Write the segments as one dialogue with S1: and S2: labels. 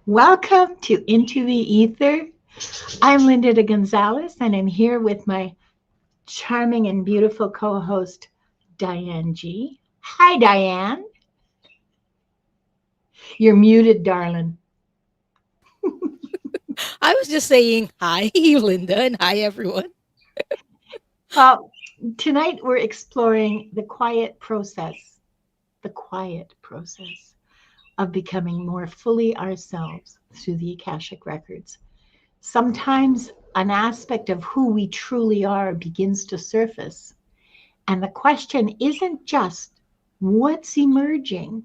S1: Welcome to Into the Ether. I'm Linda de Gonzalez, and I'm here with my charming and beautiful co host, Diane G. Hi, Diane. You're muted, darling.
S2: I was just saying hi, Linda, and hi, everyone.
S1: Well, tonight we're exploring the quiet process of becoming more fully ourselves through the Akashic Records. Sometimes an aspect of who we truly are begins to surface. And the question isn't just what's emerging,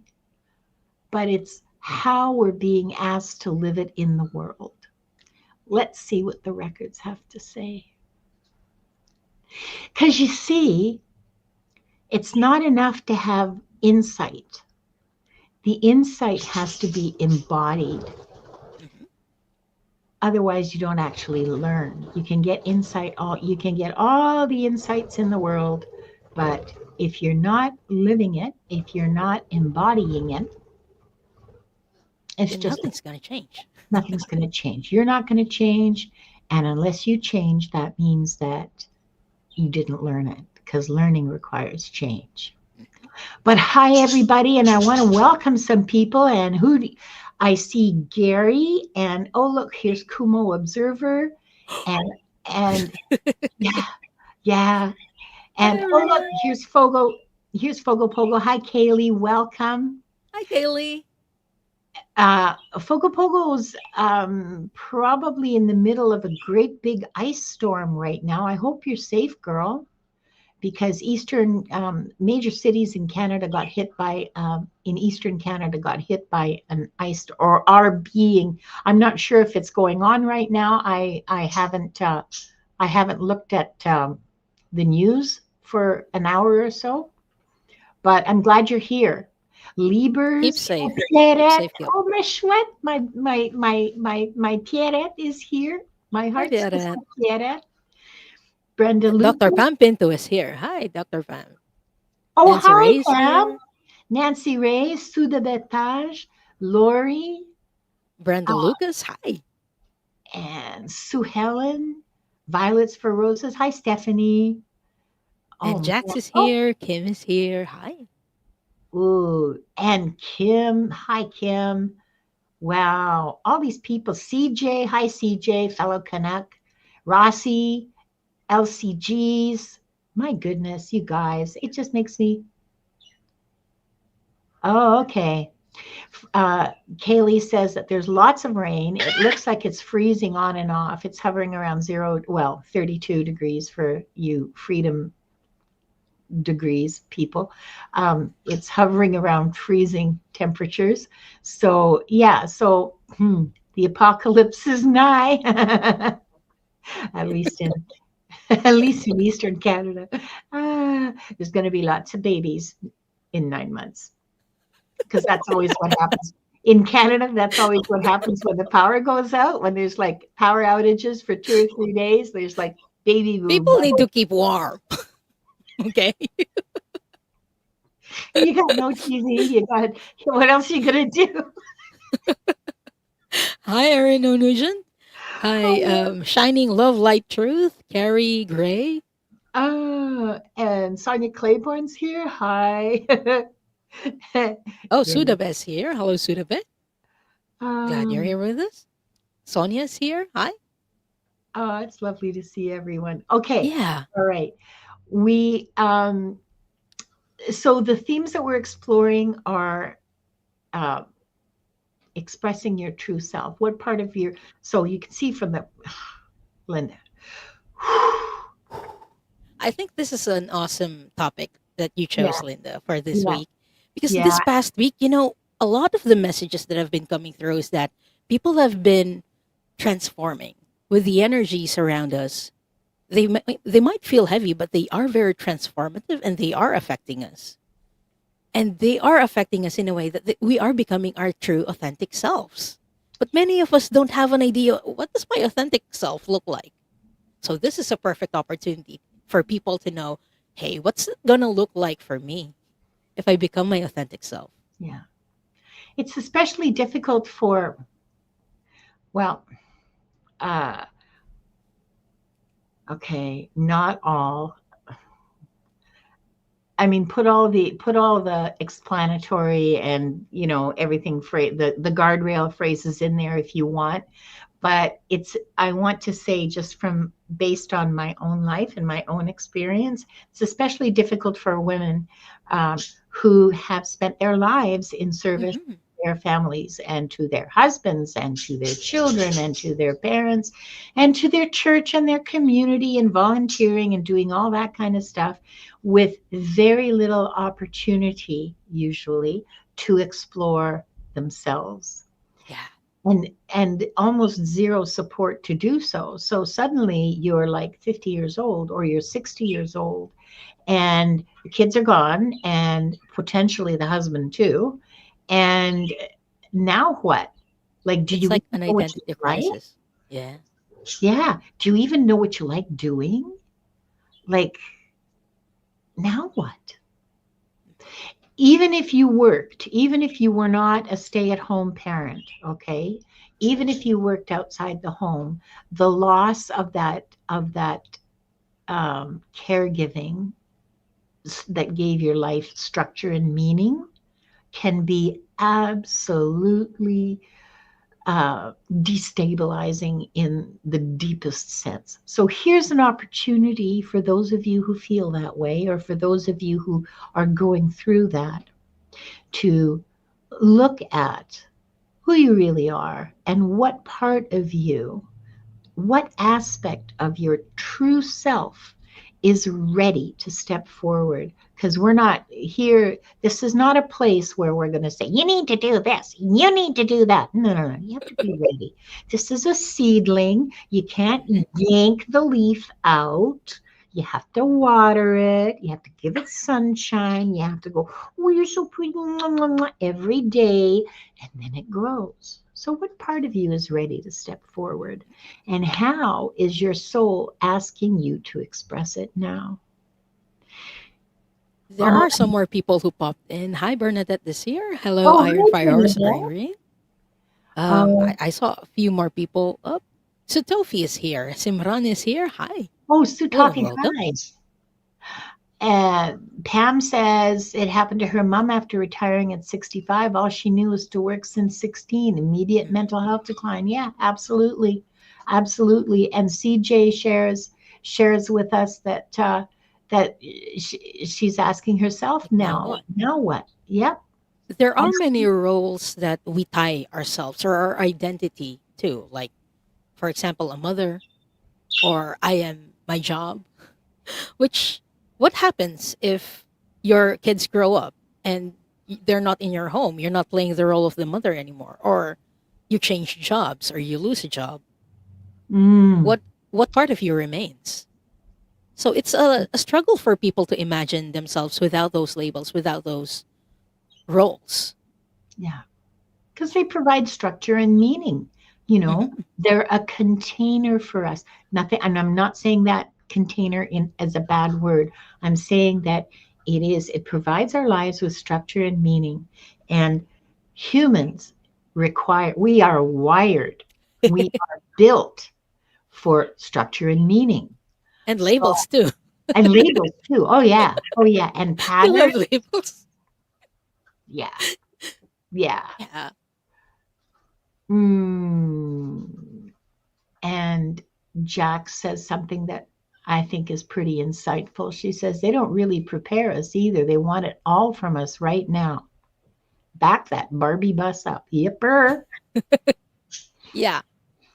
S1: but it's how we're being asked to live it in the world. Let's see what the records have to say. Because you see, it's not enough to have insight. The insight has to be embodied.
S2: Mhm.
S1: Otherwise, you don't actually learn. You can get all the insights in the world, but if you're not living it, if you're not embodying it, it's
S2: Then
S1: just
S2: nothing's going to change.
S1: nothing's going to change. You're not going to change. And unless you change, that means that you didn't learn it because learning requires change.
S2: Mhm.
S1: But hi, everybody. And I want to welcome some people. And I see Gary. And oh, look, here's Kumo Observer. And, and yeah, yeah.
S2: Hi,
S1: And oh, look,
S2: everyone.
S1: here's Fogo. Here's Fogo Pogo. Hi, Kaylee. Welcome.
S2: Hi, Kaylee.
S1: Fogopogo's probably in the middle of a great big ice storm right now. I hope you're safe, girl, because major cities in Canada got hit by in eastern Canada got hit by an ice or are being. I'm not sure if it's going on right now. I haven't looked at the news for an hour or so, but I'm glad you're here.
S2: Keep
S1: Liebers,
S2: safe. Keep
S1: Pierrette,
S2: safe, girl.
S1: oh my chouette, my Pierrette is here. My
S2: Hi,
S1: heart says
S2: Dad.
S1: Pierrette. Brenda
S2: And Dr.
S1: Lucas.
S2: Pam Pinto is here. Hi, Dr. Pam.
S1: Oh,
S2: Nancy
S1: hi,
S2: Ray is
S1: Pam.
S2: here.
S1: Nancy Ray, Sue de Betage, Lori,
S2: Brenda
S1: uh,
S2: Lucas. Hi.
S1: and Sue Helen, Violets for Roses. Hi, Stephanie. Oh,
S2: And
S1: man.
S2: Jax is
S1: Oh,
S2: here. Kim is here. Hi.
S1: ooh. And Kim. Hi, Kim. Wow. All these people. CJ. Hi, CJ, fellow Canuck. Rossi, LCGs. My goodness, you guys. It just makes me. Oh, okay. Uh, Kaylee says that there's lots of rain. It looks like it's freezing on and off. It's hovering around 32 degrees for you freedom degrees people. It's hovering around freezing temperatures. So, yeah, the apocalypse is nigh, at least in at least in Eastern Canada. There's going to be lots of babies in 9 months because that's always what happens. In Canada, that's always what happens when the power goes out. When there's like power outages for 2 or 3 days, there's like baby boom.
S2: People need to keep warm. Okay.
S1: You got no TV. You got what else are you gonna do?
S2: Hi, Erin Onujan. Hi,
S1: Oh,
S2: Shining Love Light Truth. Carrie Gray.
S1: and Sonia Claiborne's here. Hi.
S2: Oh,
S1: You know,
S2: Sudabes here. Hello, Sudabes. Glad you're
S1: um,
S2: here with us. Sonia's here. Hi.
S1: it's lovely to see everyone. Okay,
S2: Yeah.
S1: all right. We so the themes that we're exploring are uh, expressing your true self. What part of your so you can see from the Linda.
S2: I think this is an awesome topic that you
S1: Yeah,
S2: chose, Linda, for this
S1: yeah,
S2: week. Because
S1: yeah.
S2: this past week, a lot of the messages that have been coming through is that people have been transforming with the energies around us. They might feel heavy, but they are very transformative and they are affecting us. And they are affecting us in a way that we are becoming our true authentic selves. But many of us don't have an idea, what does my authentic self look like? So this is a perfect opportunity for people to know, hey, what's it gonna look like for me if I become my authentic self?
S1: Yeah. It's especially difficult for Well, uh, okay, not all. I mean, put all the explanatory and everything the guardrail phrases in there if you want, but I want to say, just from based on my own life and my own experience, it's especially difficult for women um, who have spent their lives in service to
S2: Hmm.
S1: their families and to their husbands and to their children and to their parents and to their church and their community and volunteering and doing all that kind of stuff with very little opportunity usually to explore themselves
S2: Yeah.
S1: and almost zero support to do so. So suddenly you're like 50 years old or you're 60 years old and the kids are gone and potentially the husband too. And now what? Like, do
S2: It's
S1: you
S2: like
S1: even
S2: an
S1: know what you
S2: identity
S1: like?
S2: crisis. Yeah.
S1: Yeah. Do you even know what you like doing? Like, now what? Even if you worked, even if you were not a stay-at-home parent, okay, even if you worked outside the home, the loss of that caregiving that gave your life structure and meaning can be absolutely destabilizing in the deepest sense. So here's an opportunity for those of you who feel that way, or for those of you who are going through that, to look at who you really are and what part of you, what aspect of your true self is ready to step forward. Because we're not here, this is not a place where we're going to say, you need to do this, you need to do that. No, no, no. You have to be ready. This is a seedling. You can't
S2: Hmm.
S1: yank the leaf out. You have to water it. You have to give it sunshine. You have to go, oh, you're so pretty, every day. And then it grows. So, what part of you is ready to step forward? And how is your soul asking you to express it now?
S2: There
S1: Oh,
S2: are some more people who popped in. Hi, Bernadette this year. Hello,
S1: oh,
S2: Iron
S1: hi,
S2: Fire Horse
S1: Janelle.
S2: Irene.
S1: Um,
S2: I saw a few more people up. Sutofi is here. Simran is here. Hi.
S1: oh, Sue
S2: Hello and
S1: talking.
S2: welcome.
S1: Hi. Pam says it happened to her mom after retiring at 65. All she knew was to work since 16. Immediate
S2: Mhm.
S1: mental health decline. Yeah, absolutely, absolutely. And CJ shares with us that she's asking herself
S2: Now
S1: now.
S2: what?
S1: Now what? Yep.
S2: There are many roles that we tie ourselves or our identity to. Like, for example, a mother, or I am my job. Which, what happens if your kids grow up and they're not in your home? You're not playing the role of the mother anymore, or you change jobs, or you lose a job.
S1: Mm,
S2: What part of you remains? So it's a struggle for people to imagine themselves without those labels, without those roles.
S1: yeah. Because they provide structure and meaning. You know,
S2: Hmm.
S1: they're a container for us. Nothing, and I'm not saying that container in as a bad word. I'm saying that it provides our lives with structure and meaning. And humans we are wired, we are built for structure and meaning.
S2: And
S1: So,
S2: labels too.
S1: and labels too. Oh yeah. Oh yeah. And
S2: We
S1: pattern.
S2: love labels.
S1: Yeah. Yeah.
S2: Yeah.
S1: Mm. And Jack says something that I think is pretty insightful. She says they don't really prepare us either. They want it all from us right now. Back that Barbie bus up. Yipper.
S2: Yeah.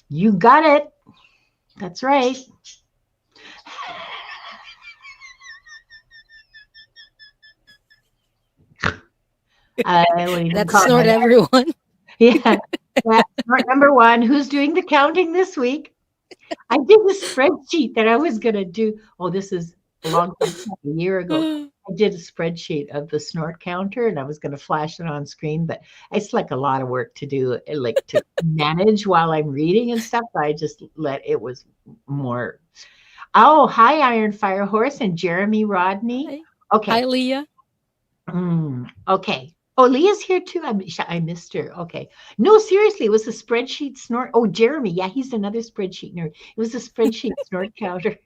S1: You got it. That's right. What do you
S2: That's
S1: call
S2: not
S1: it?
S2: everyone.
S1: Yeah. Yeah. Smart number one. Who's doing the counting this week? I did a spreadsheet that I was going to do. Oh, this is a long time, a year ago. I did a spreadsheet of the snort counter and I was going to flash it on screen, but it's like a lot of work to do, like to manage while I'm reading and stuff. I just let it was more. Oh, hi, Iron Fire Horse and Jeremy Rodney.
S2: Hi.
S1: Okay.
S2: Hi, Leah.
S1: Okay. Oh, Leah's here too. I missed her. Okay. No, seriously, it was a spreadsheet snort. Oh, Jeremy. Yeah, he's another spreadsheet nerd. It was a spreadsheet snort counter,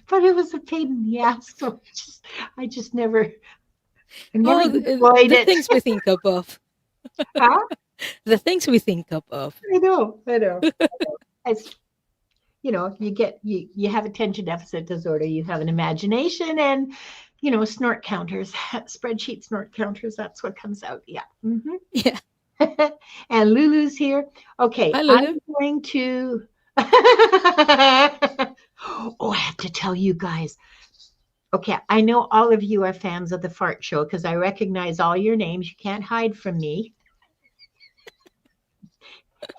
S1: but it was a pain in the ass. So I just never
S2: Oh,
S1: deployed
S2: the
S1: it.
S2: things we think of.
S1: Huh?
S2: The things we think of.
S1: I know. I know. It's, you have attention deficit disorder. You have an imagination and snort counters, spreadsheet snort counters. That's what comes out. Yeah.
S2: Yeah.
S1: And Lulu's here. Okay,
S2: Hi,
S1: I'm
S2: Lulu.
S1: going to. Oh, I have to tell you guys. Okay, I know all of you are fans of the Fart Show because I recognize all your names. You can't hide from me.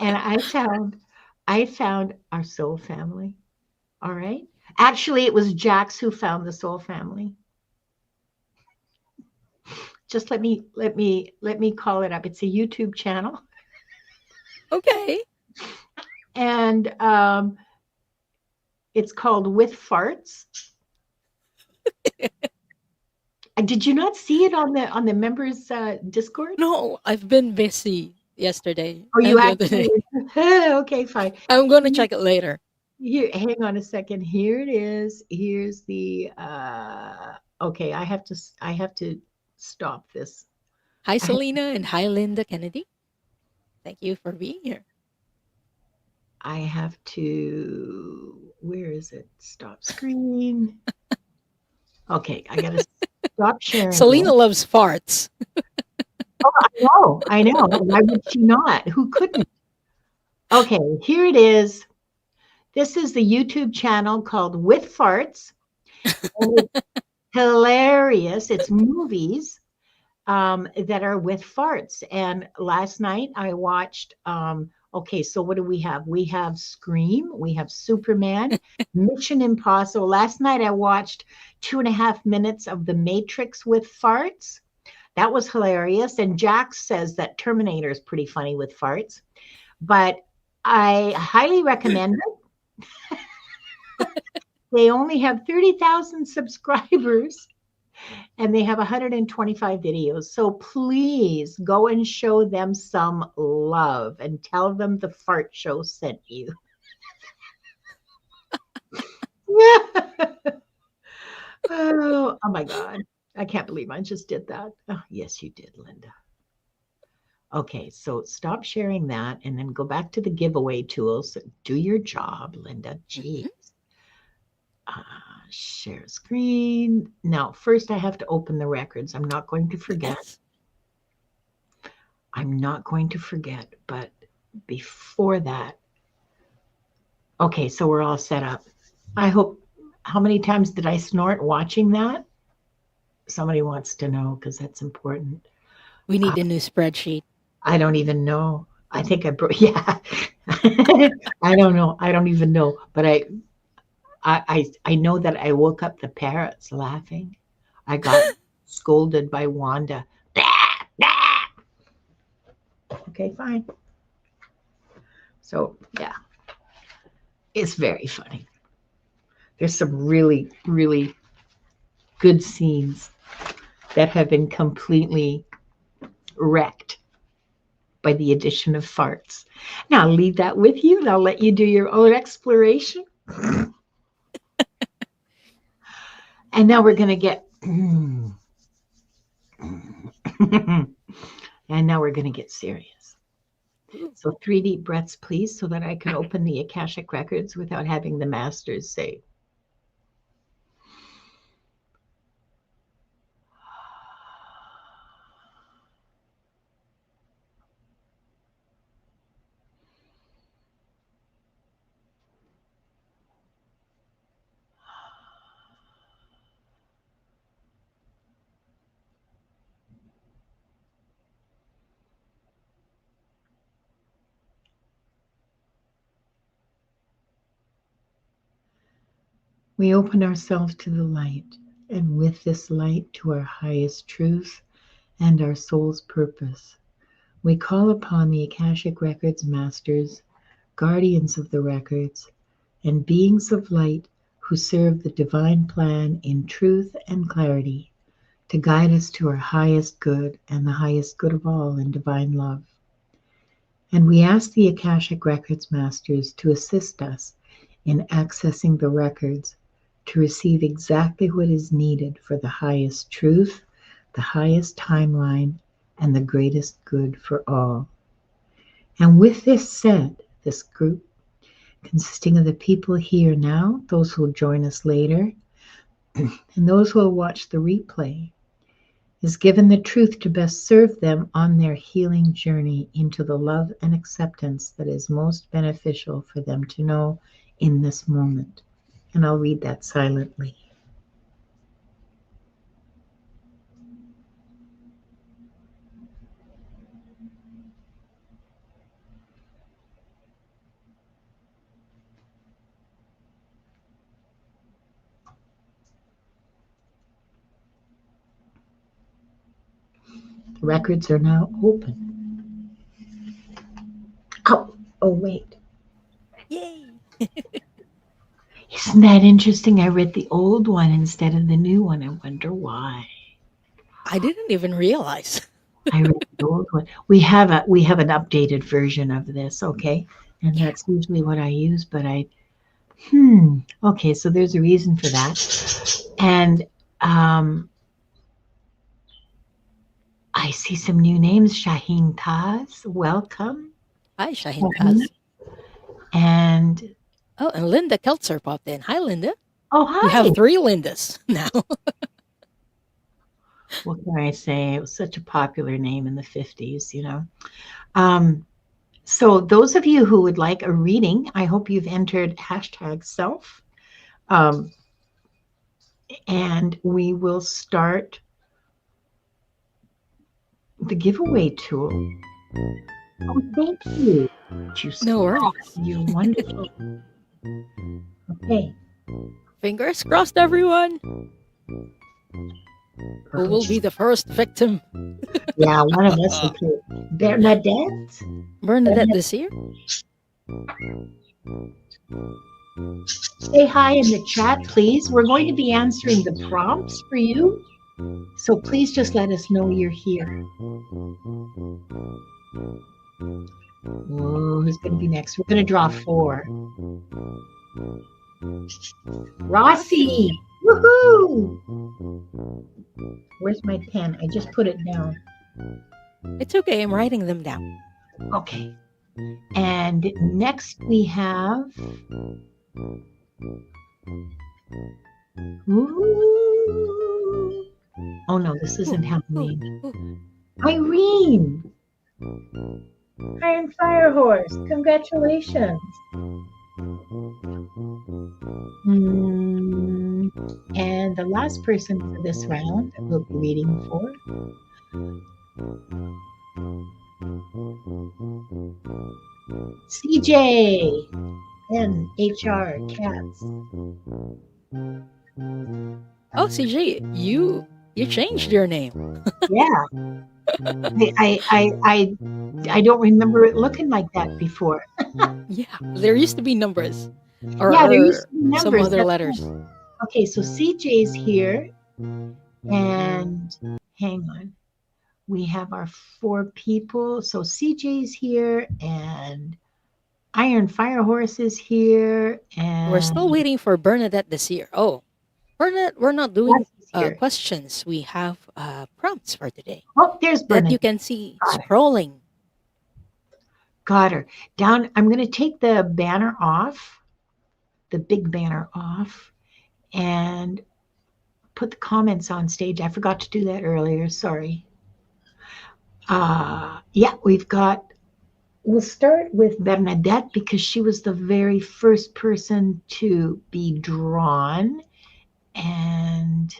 S1: And I found our soul family. All right. Actually, it was Jax who found the soul family. Just let me call it up. It's a YouTube channel,
S2: Okay.
S1: and it's called With Farts. Did you not see it on the members Discord?
S2: No, I've been busy yesterday
S1: Oh, you
S2: and the other day.
S1: actually. Okay, fine.
S2: I'm going to check it later.
S1: Here, hang on a second. Here it is. Here's the. Okay, I have to stop this.
S2: Hi,
S1: I
S2: Selena, and hi, Linda Kennedy. Thank you for being here.
S1: I have to. Where is it? Stop screen. Okay, I gotta stop sharing
S2: Selena
S1: this.
S2: loves farts.
S1: Oh, I know. Why would she not? Who couldn't? Okay, here it is. This is the YouTube channel called With Farts. And it's hilarious. It's movies that are with farts. And last night I watched. Okay, so what do we have? We have Scream. We have Superman. Mission Impossible. Last night I watched 2.5 minutes of The Matrix with farts. That was hilarious. And Jax says that Terminator is pretty funny with farts. But I highly recommend it. They only have 30,000 subscribers and they have 125 videos. So please go and show them some love and tell them the Fart Show sent you. Oh my God. I can't believe I just did that. Oh, yes, you did, Linda. Okay, so stop sharing that and then go back to the giveaway tools. Do your job, Linda. Jeez.
S2: Mhm.
S1: Share screen. Now, first I have to open the records. I'm not going to forget.
S2: Yes.
S1: I'm not going to forget, but before that, okay, so we're all set up. I hope, how many times did I snort watching that? Somebody wants to know because that's important.
S2: We need a new spreadsheet.
S1: I don't even know. I think I broke, yeah. I don't know. I don't even know. But I know that I woke up the parrots laughing. I got scolded by Wanda. Okay, fine. So, yeah, it's very funny. There's some really, really good scenes that have been completely wrecked by the addition of farts. Now, I'll leave that with you and I'll let you do your own exploration. And now we're going to get. And now we're going to get serious. So 3 deep breaths, please, so that I can open the Akashic Records without having the masters say. We open ourselves to the light, and with this light to our highest truth and our soul's purpose. We call upon the Akashic Records masters, guardians of the records, and beings of light who serve the divine plan in truth and clarity to guide us to our highest good and the highest good of all in divine love. And we ask the Akashic Records Masters to assist us in accessing the records to receive exactly what is needed for the highest truth, the highest timeline, and the greatest good for all. And with this said, this group, consisting of the people here now, those who will join us later, and those who will watch the replay, is given the truth to best serve them on their healing journey into the love and acceptance that is most beneficial for them to know in this moment. And I'll read that silently. The records are now open. Oh, wait.
S2: Yay!
S1: Isn't that interesting? I read the old one instead of the new one. I wonder why.
S2: I didn't even realize.
S1: I read the old one. We have an updated version of this, okay? And
S2: Yeah.
S1: that's usually what I use, but okay, so there's a reason for that. And I see some new names. Shaheen Taz, welcome.
S2: Hi, Shahin Taz.
S1: And
S2: Oh, and Linda Keltzer popped in. Hi, Linda.
S1: oh,
S2: You
S1: hi.
S2: have 3 Lindas now.
S1: What can I say? It was such a popular name in the 50s, So those of you who would like a reading, I hope you've entered #self. And we will start the giveaway tool. Oh, thank you.
S2: No worries.
S1: You're wonderful. Okay.
S2: Fingers crossed, everyone. Who will be the first victim?
S1: Yeah, one of us will play. Bernadette?
S2: Bernadette this year?
S1: Say hi in the chat, please. We're going to be answering the prompts for you. So please just let us know you're here. Oh, who's going to be next? We're going to draw 4. Rossi! Woohoo! Where's my pen? I just put it down.
S2: It's okay. I'm writing them down.
S1: Okay. And next we have... Ooh. Oh no, this isn't Halloween. Irene! Iron Fire Horse, congratulations. And the last person for this round that we'll be reading for CJ and HR Cats.
S2: Oh, CJ, you changed your name.
S1: Yeah. I don't remember it looking like that before.
S2: Yeah, there used to be numbers.
S1: There used to be numbers.
S2: Some other letters.
S1: Okay, so CJ's here. And hang on. We have our 4 people. So CJ's here and Iron Fire Horse is here. And
S2: We're still waiting for Bernadette this year. Oh, Bernadette, we're not doing questions. We have prompts for today.
S1: Oh, there's Bernadette.
S2: That you can see scrolling.
S1: Got her. Down, I'm going to take the banner off, the big banner off, and put the comments on stage. I forgot to do that earlier. Sorry. Yeah, we'll start with Bernadette because she was the very first person to be drawn. And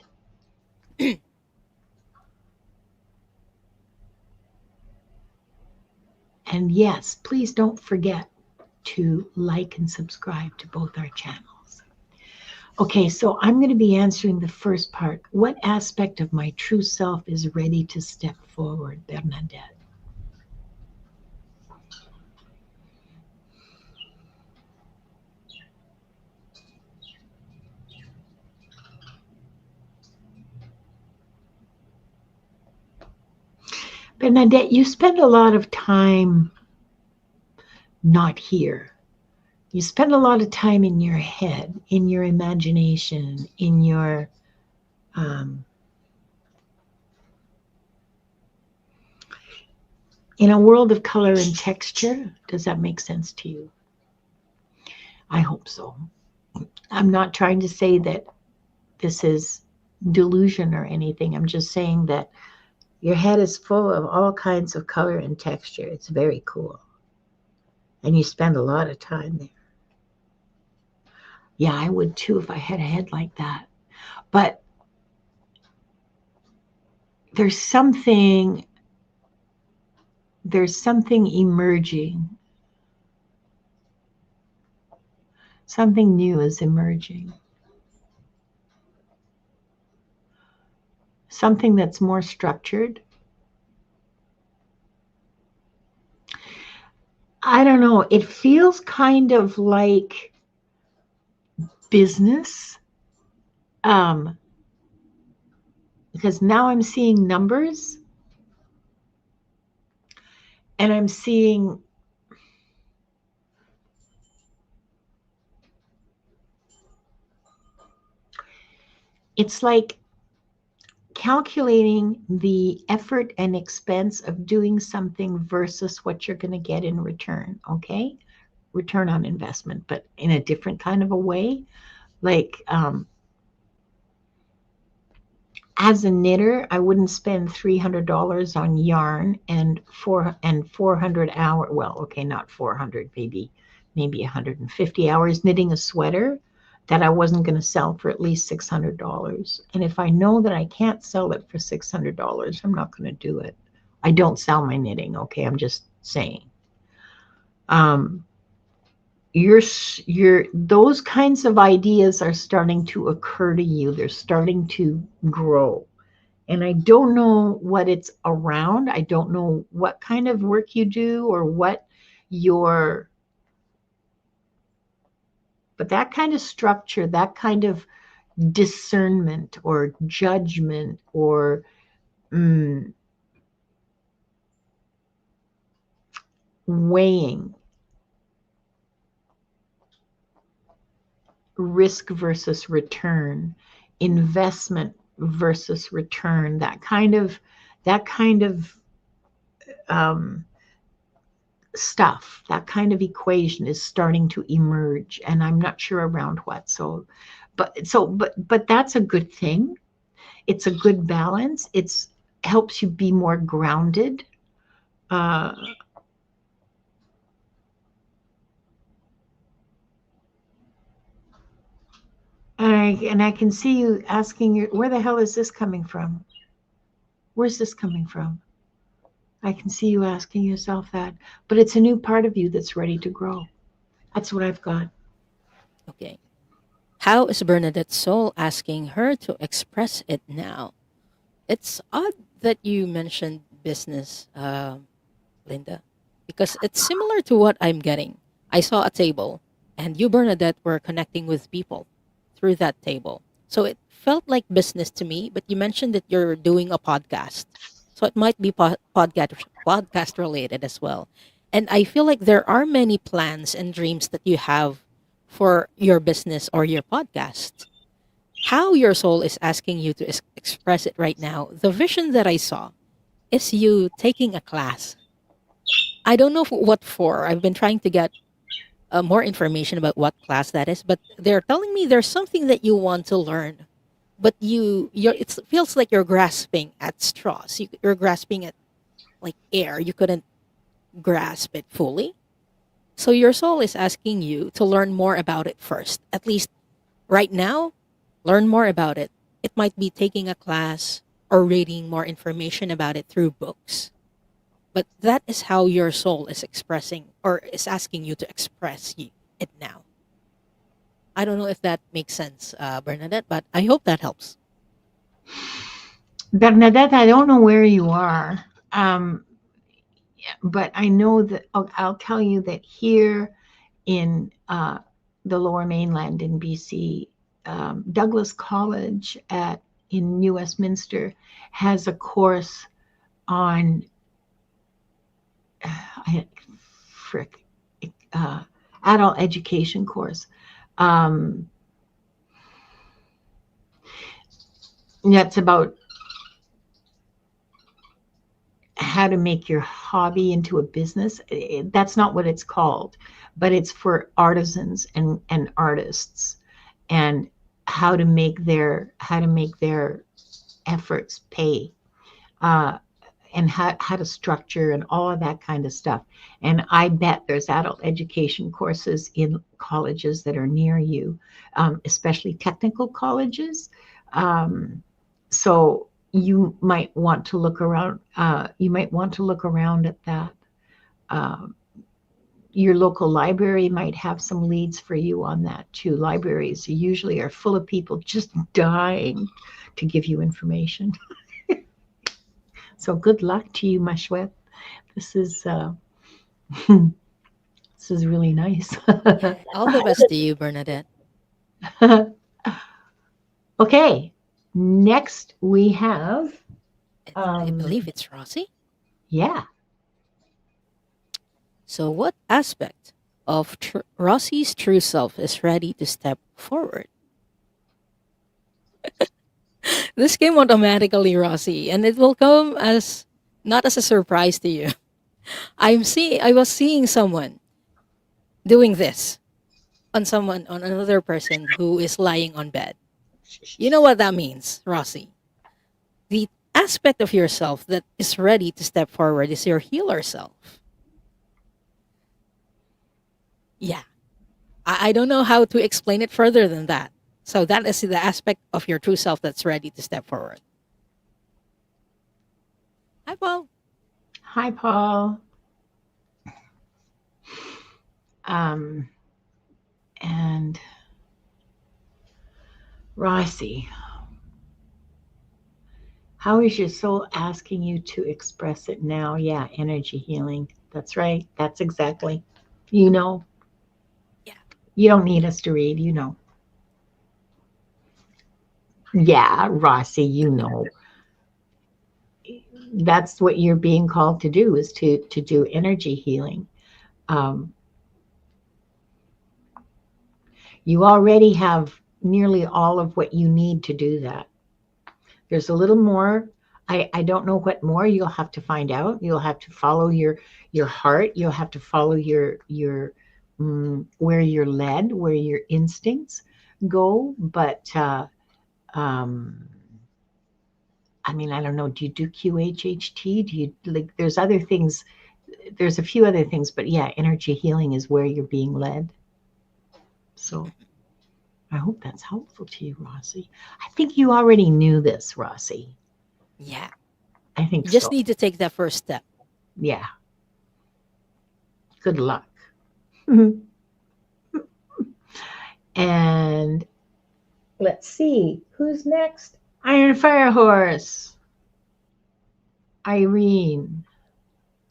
S1: yes, please don't forget to like and subscribe to both our channels. Okay, so I'm going to be answering the first part. What aspect of my true self is ready to step forward, Bernadette? Bernadette, you spend a lot of time not here. You spend a lot of time in your head, in your imagination, um, in a world of color and texture. Does that make sense to you? I hope so. I'm not trying to say that this is delusion or anything. I'm just saying that your head is full of all kinds of color and texture. It's very cool. And you spend a lot of time there. Yeah, I would too if I had a head like that. But there's something emerging. Something new is emerging. Something that's more structured. I don't know. It feels kind of like business. Um, because now I'm seeing numbers and I'm seeing it's like calculating the effort and expense of doing something versus what you're going to get in return. Okay. Return on investment, but in a different kind of a way. Like, as a knitter, I wouldn't spend $300 on yarn and 400 hours. Well, okay, not 400, maybe 150 hours knitting a sweater that I wasn't going to sell for at least $600. And if I know that I can't sell it for $600, I'm not going to do it. I don't sell my knitting. Okay, I'm just saying. Those kinds of ideas are starting to occur to you. They're starting to grow. And I don't know what it's around. I don't know what kind of work you do or what your, but that kind of structure, that kind of discernment or judgment or weighing risk versus return, investment versus return, that kind of um, stuff, that kind of equation is starting to emerge, and I'm not sure around what. But that's a good thing. It's a good balance. It's helps you be more grounded. Uh, and I can see you asking where the hell is this coming from? Where's this coming from? I can see you asking yourself that, but it's a new part of you that's ready to grow. That's what I've got.
S2: Okay. How is Bernadette's soul asking her to express it now? It's odd that you mentioned business, Linda, because it's similar to what I'm getting. I saw a table, and you, Bernadette, were connecting with people through that table. So it felt like business to me, but you mentioned that you're doing a podcast. So it might be podcast related as well. And I feel like there are many plans and dreams that you have for your business or your podcast. How your soul is asking you to express it right now, the vision that I saw is you taking a class. I don't know what for. I've been trying to get more information about what class that is, but they're telling me there's something that you want to learn, but it feels like you're grasping at straws. You're grasping at like air. You couldn't grasp it fully. So your soul is asking you to learn more about it first. At least right now, learn more about it. It might be taking a class or reading more information about it through books. But that is how your soul is expressing or is asking you to express it now. I don't know if that makes sense, Bernadette, but I hope that helps.
S1: Bernadette, I don't know where you are, but I know that I'll tell you that here in the Lower Mainland in BC, Douglas College in New Westminster has a course on I, frick, uh, adult education course. Um, that's about how to make your hobby into a business. That's not what it's called, but it's for artisans and artists, and how to make their efforts pay, uh, and how to structure and all of that kind of stuff. And I bet there's adult education courses in colleges that are near you, especially technical colleges. So you might want to look around. You might want to look around at that. Um, your local library might have some leads for you on that too. Libraries usually are full of people just dying to give you information. So good luck to you, my chouette. This is this is really nice.
S2: Yeah. All the best to you, Bernadette.
S1: Okay, next we have
S2: I
S1: um,
S2: believe it's Rossi.
S1: yeah.
S2: So, what aspect of Rossi's true self is ready to step forward? This came automatically, Rossi, and it will come as not as a surprise to you. I was seeing someone doing this on another person who is lying on bed. You know what that means, Rossi? The aspect of yourself that is ready to step forward is your healer self. Yeah. I don't know how to explain it further than that. So that is the aspect of your true self that's ready to step forward. Hi, Paul.
S1: Hi, Paul. Um, and Rossi, how is your soul asking you to express it now? Yeah, energy healing. That's right. That's exactly. You know,
S2: Yeah.
S1: you don't need us to read, you know. Yeah, Rossi, you know. That's what you're being called to do, is to do energy healing. Um, you already have nearly all of what you need to do that. There's a little more. I don't know what more. You'll have to find out. You'll have to follow your heart. You'll have to follow your where you're led, where your instincts go. But um, I mean, I don't know. Do you do QHHT? Do you like? There's other things. There's a few other things, but yeah, energy healing is where you're being led. So I hope that's helpful to you, Rossi. I think you already knew this, Rossi.
S2: Yeah.
S1: I think
S2: You just
S1: so.
S2: need to take that first step.
S1: Yeah. Good luck. And let's see, who's next? Iron Fire Horse. Irene.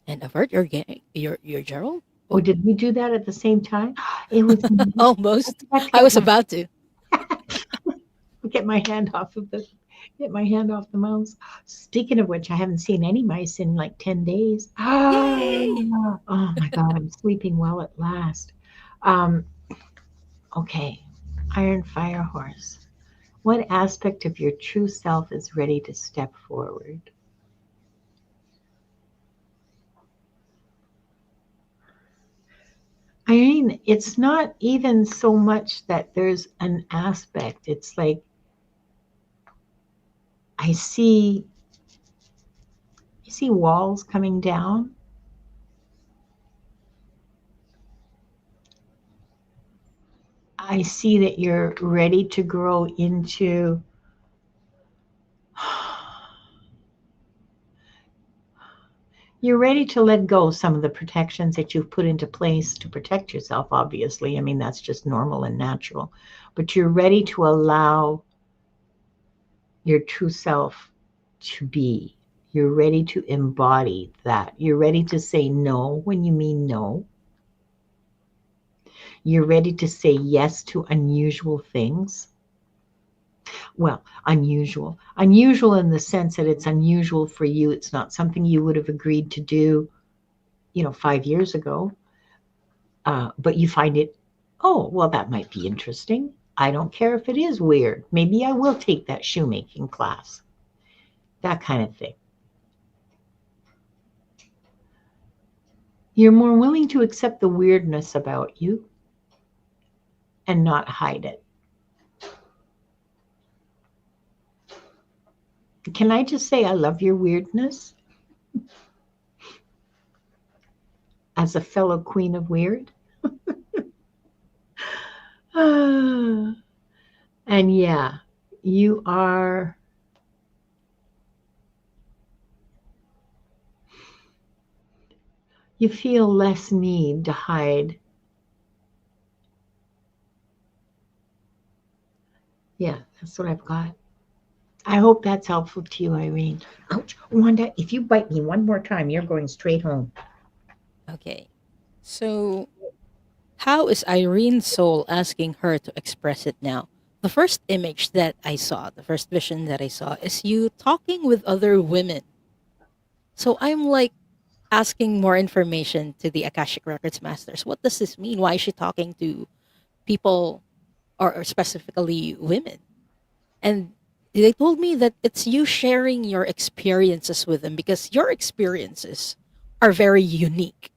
S2: And avert your Gerald?
S1: Oh,
S2: Oh,
S1: did we do that at the same time? It was me. I
S2: almost.
S1: forgot to
S2: I was about to.
S1: get my hand off of the get my hand off the mouse. Speaking of which, I haven't seen any mice in like 10 days.
S2: Yay!
S1: Oh my God, I'm sleeping well at last. Um, okay, Iron Fire Horse. What aspect of your true self is ready to step forward? I mean, it's not even so much that there's an aspect. It's like I see I see walls coming down. I see that you're ready to grow into you're ready to let go some of the protections that you've put into place to protect yourself, obviously. I mean, that's just normal and natural. But you're ready to allow your true self to be. You're ready to embody that. You're ready to say no when you mean no. You're ready to say yes to unusual things. Well, unusual. Unusual in the sense that it's unusual for you. It's not something you would have agreed to do 5 years ago, but you find it, oh, well, that might be interesting. I don't care if it is weird. Maybe I will take that shoemaking class, that kind of thing. You're more willing to accept the weirdness about you and not hide it. Can I just say I love your weirdness as a fellow queen of weird? And yeah, you are, you feel less need to hide. Yeah, that's what I've got. I hope that's helpful to you, Irene. Ouch. Wanda, if you bite me one more time, you're going straight home.
S2: Okay. So, how is Irene's soul asking her to express it now? The first image that I saw, the first vision that I saw, is you talking with other women. So I'm like asking more information to the Akashic Records masters. What does this mean? Why is she talking to people, or specifically women? And they told me that it's you sharing your experiences with them because your experiences are very unique.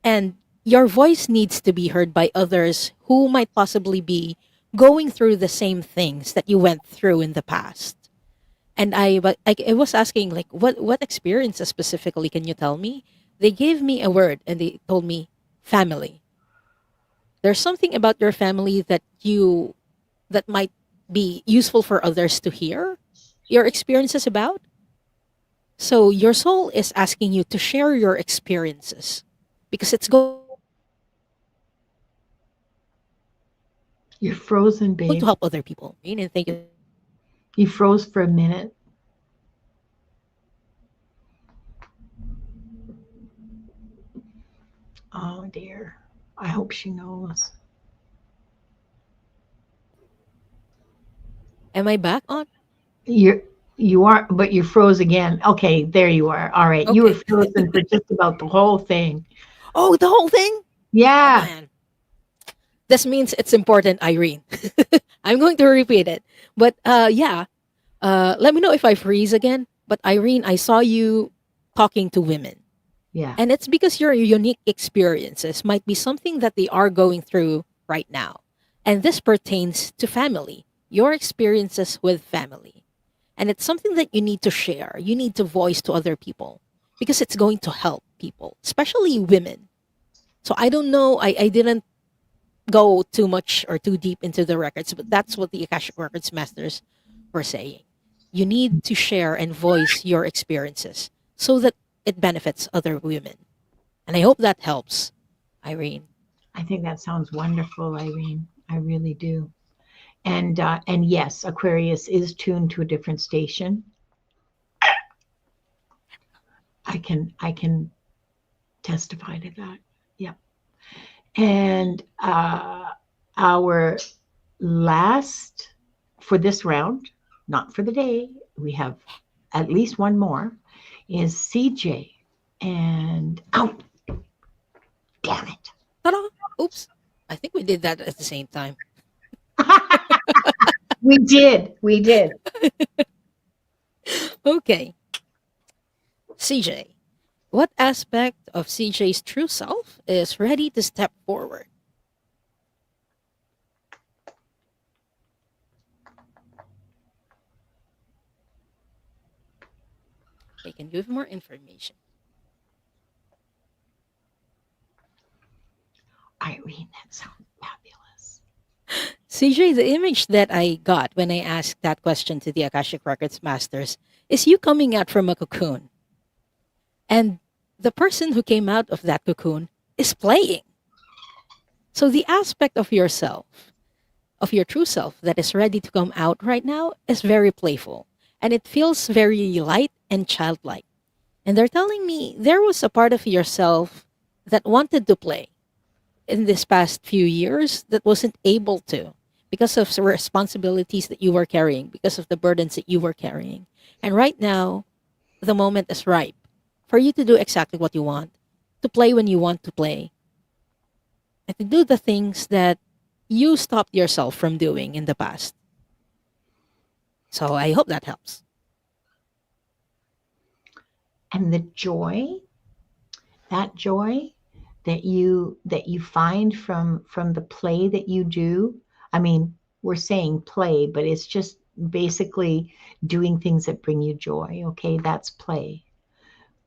S2: And your voice needs to be heard by others who might possibly be going through the same things that you went through in the past. And I was asking, like, what experiences specifically can you tell me? They gave me a word and they told me family. There's something about your family that might be useful for others to hear your experiences about. So your soul is asking you to share your experiences because it's going to help other people.
S1: You're frozen,
S2: And thank
S1: babe.
S2: you so much, Irene, and thank you so much, Kaylee.
S1: You froze for a minute. Oh dear. I hope she knows.
S2: Am I back on?
S1: You're you are, but you froze again. Okay, there you are. All right. You were
S2: Okay.
S1: frozen for just about the whole thing.
S2: Oh, the whole thing? Oh
S1: Yeah.
S2: man. This means it's important, Irene. I'm going to repeat it. But yeah, let me know if I freeze again. But Irene, I saw you talking to women.
S1: Yeah.
S2: And it's because your unique experiences might be something that they are going through right now. And this pertains to family, your experiences with family. And it's something that you need to share, you need to voice to other people because it's going to help people, especially women. So I don't know, I didn't go too much or too deep into the records, but that's what the Akashic Records masters were saying. You need to share and voice your experiences so that it benefits other women. And I hope that helps, Irene.
S1: I think that sounds wonderful, Irene. I really do. And yes, Aquarius is tuned to a different station. I can testify to that. Yeah. And our last for this round, not for the day, we have at least one more, is CJ. And oh, damn it.
S2: Ta-da! Oops. I think we did that at the same time.
S1: We did. We did.
S2: Okay. CJ. What aspect of CJ's true self is ready to step forward? They can give more information.
S1: Irene, that sounds fabulous.
S2: CJ, the image that I got when I asked that question to the Akashic Records masters is you coming out from a cocoon. And the person who came out of that cocoon is playing. So the aspect of yourself, of your true self that is ready to come out right now is very playful. And it feels very light and childlike. And they're telling me there was a part of yourself that wanted to play in this past few years that wasn't able to because of the responsibilities that you were carrying, because of the burdens that you were carrying. And right now, the moment is ripe for you to do exactly what you want. to play when you want to play, and to do the things that you stopped yourself from doing in the past. So I hope that helps.
S1: And the joy, that joy that you find from the play that you do. I mean, we're saying play, but it's just basically doing things that bring you joy. Okay, that's play.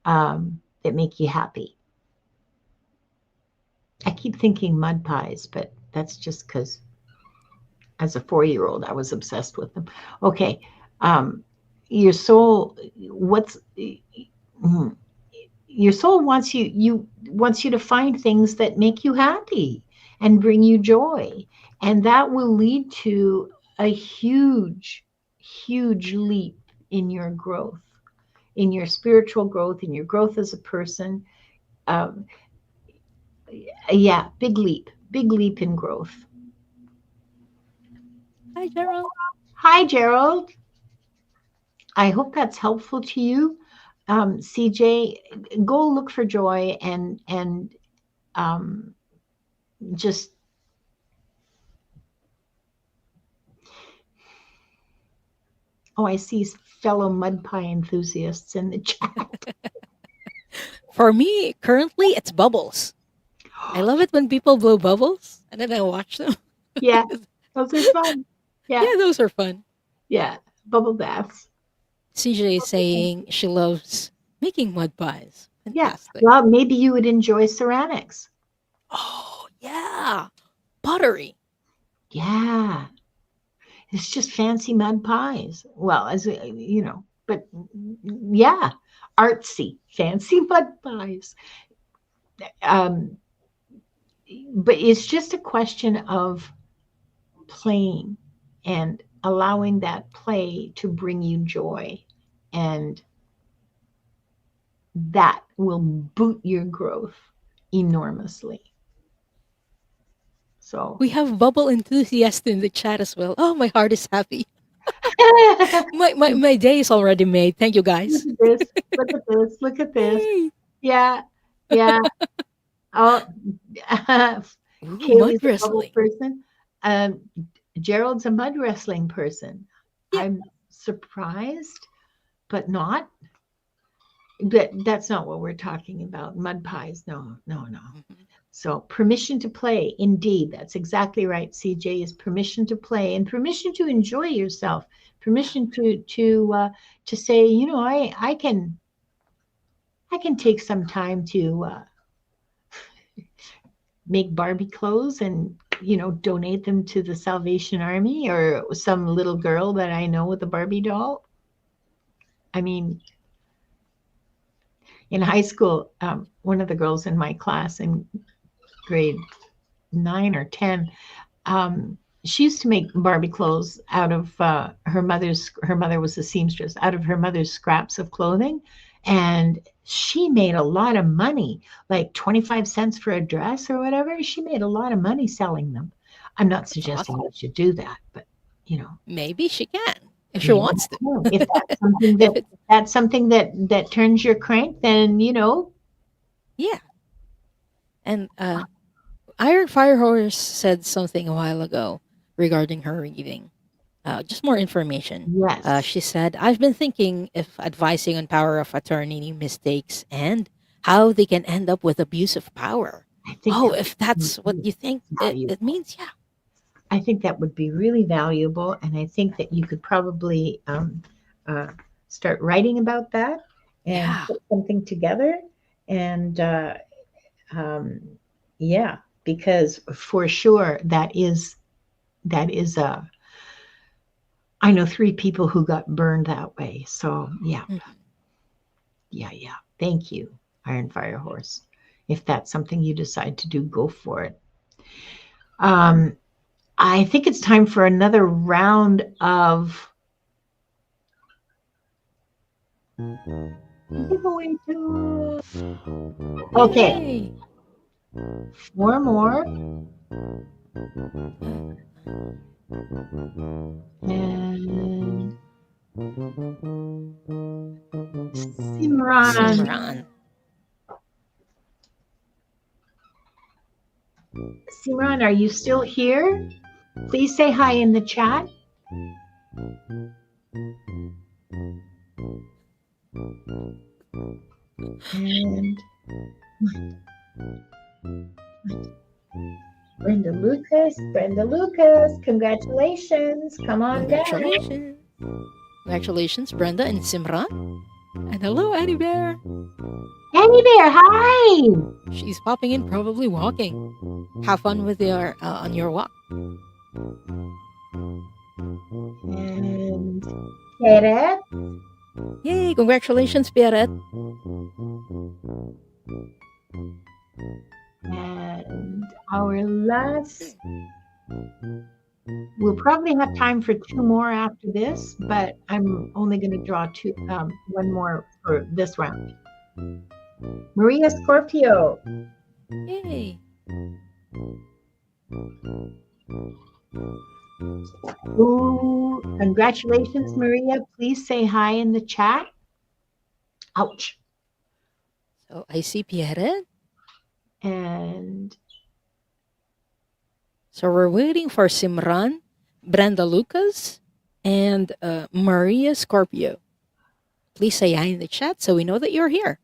S1: That make you happy. I keep thinking mud pies, but that's just because as a 4-year-old I was obsessed with them. Okay, um, your soul. What's mm, your soul wants you to find things that make you happy and bring you joy, and that will lead to a huge leap in your growth, in your spiritual growth, in your growth as a person. um, yeah, big leap in growth.
S2: Hi, Gerald.
S1: Hi, Gerald. I hope that's helpful to you. CJ, go look for joy, and um, just, oh, I see fellow mud pie enthusiasts in the chat.
S2: For me, currently, it's bubbles. I love it when people blow bubbles and then I watch them.
S1: Yeah, those are fun. Yeah,
S2: Yeah, those are fun.
S1: yeah, bubble baths.
S2: CJ is saying she loves making mud pies.
S1: Yeah,
S2: Fantastic.
S1: well, maybe you would enjoy ceramics.
S2: Oh, yeah. Pottery.
S1: Yeah, it's just fancy mud pies. Well, but yeah, artsy, fancy mud pies. Um, but it's just a question of playing and allowing that play to bring you joy. And that will boot your growth enormously. So,
S2: We have bubble enthusiast in the chat as well. Oh, my heart is happy. My day is already made. Thank you,
S1: look
S2: guys.
S1: at this, look at this, look at this.
S2: Yay.
S1: Yeah, yeah. Oh,
S2: Ooh, mud
S1: Kaylee's a bubble
S2: wrestling.
S1: person. Um, Gerald's a mud wrestling person.
S2: Yeah.
S1: I'm surprised, but not. That's not what we're talking about. Mud pies. No, no, no.
S2: Mhm.
S1: So permission to play. Indeed, that's exactly right. CJ is permission to play and permission to enjoy yourself.
S2: Yeah.
S1: Permission to say, I can take some time to make Barbie clothes and donate them to the Salvation Army or some little girl that I know with a Barbie doll. I mean, in high school, one of the girls in my class in grade 9 or 10, she used to make Barbie clothes out of her mother was a seamstress, out of her mother's scraps of clothing, and she made a lot of money, like 25 cents for a dress or whatever. She made a lot of money selling them. I'm not
S2: That's
S1: suggesting
S2: awesome.
S1: you should do that, but
S2: Maybe she can if she
S1: maybe
S2: wants to.
S1: if that's something that
S2: If it's
S1: turns your crank, then
S2: yeah. And Iron Fire Horse said something a while ago regarding her reading. Just more information.
S1: yes.
S2: She said, I've been thinking if advising on power of attorney mistakes and how they can end up with abuse of power.
S1: I think
S2: Oh,
S1: that
S2: if
S1: would
S2: that's what
S1: be
S2: you think it
S1: valuable.
S2: means, yeah.
S1: I think that would be really valuable, and I think that you could probably uh, start writing about that and
S2: Yeah.
S1: put something together. And um, yeah, because for sure that is a. I know 3 people who got burned that way. So yeah,
S2: Mhm.
S1: yeah, yeah. Thank you, Iron Fire Horse. If that's something you decide to do, go for it. Um, I think it's time for another round of giveaway tools. Okay,
S2: Yay.
S1: 4 more.
S2: Uh,
S1: And Simran.
S2: Simran.
S1: Simran, are you still here? Please say hi in the chat. And Brenda Lucas, congratulations. Come on down.
S2: Congratulations. Congratulations, Brenda and Simran. And hello, Annie Bear.
S1: Annie Bear, hi.
S2: She's popping in, probably walking. Have fun with your on your walk.
S1: And Pierrette.
S2: Yay! Congratulations, Pierrette.
S1: And our last, we'll probably have time for two more after this, but I'm only going to draw one more for this round. Maria Scorpio.
S2: Yay!
S1: Ooh, congratulations, Maria. Please say hi in the chat. Ouch.
S2: So I see Pierrette.
S1: And
S2: so we're waiting for Simran, Brenda Lucas, and Maria Scorpio. Please say hi in the chat so we know that you're here.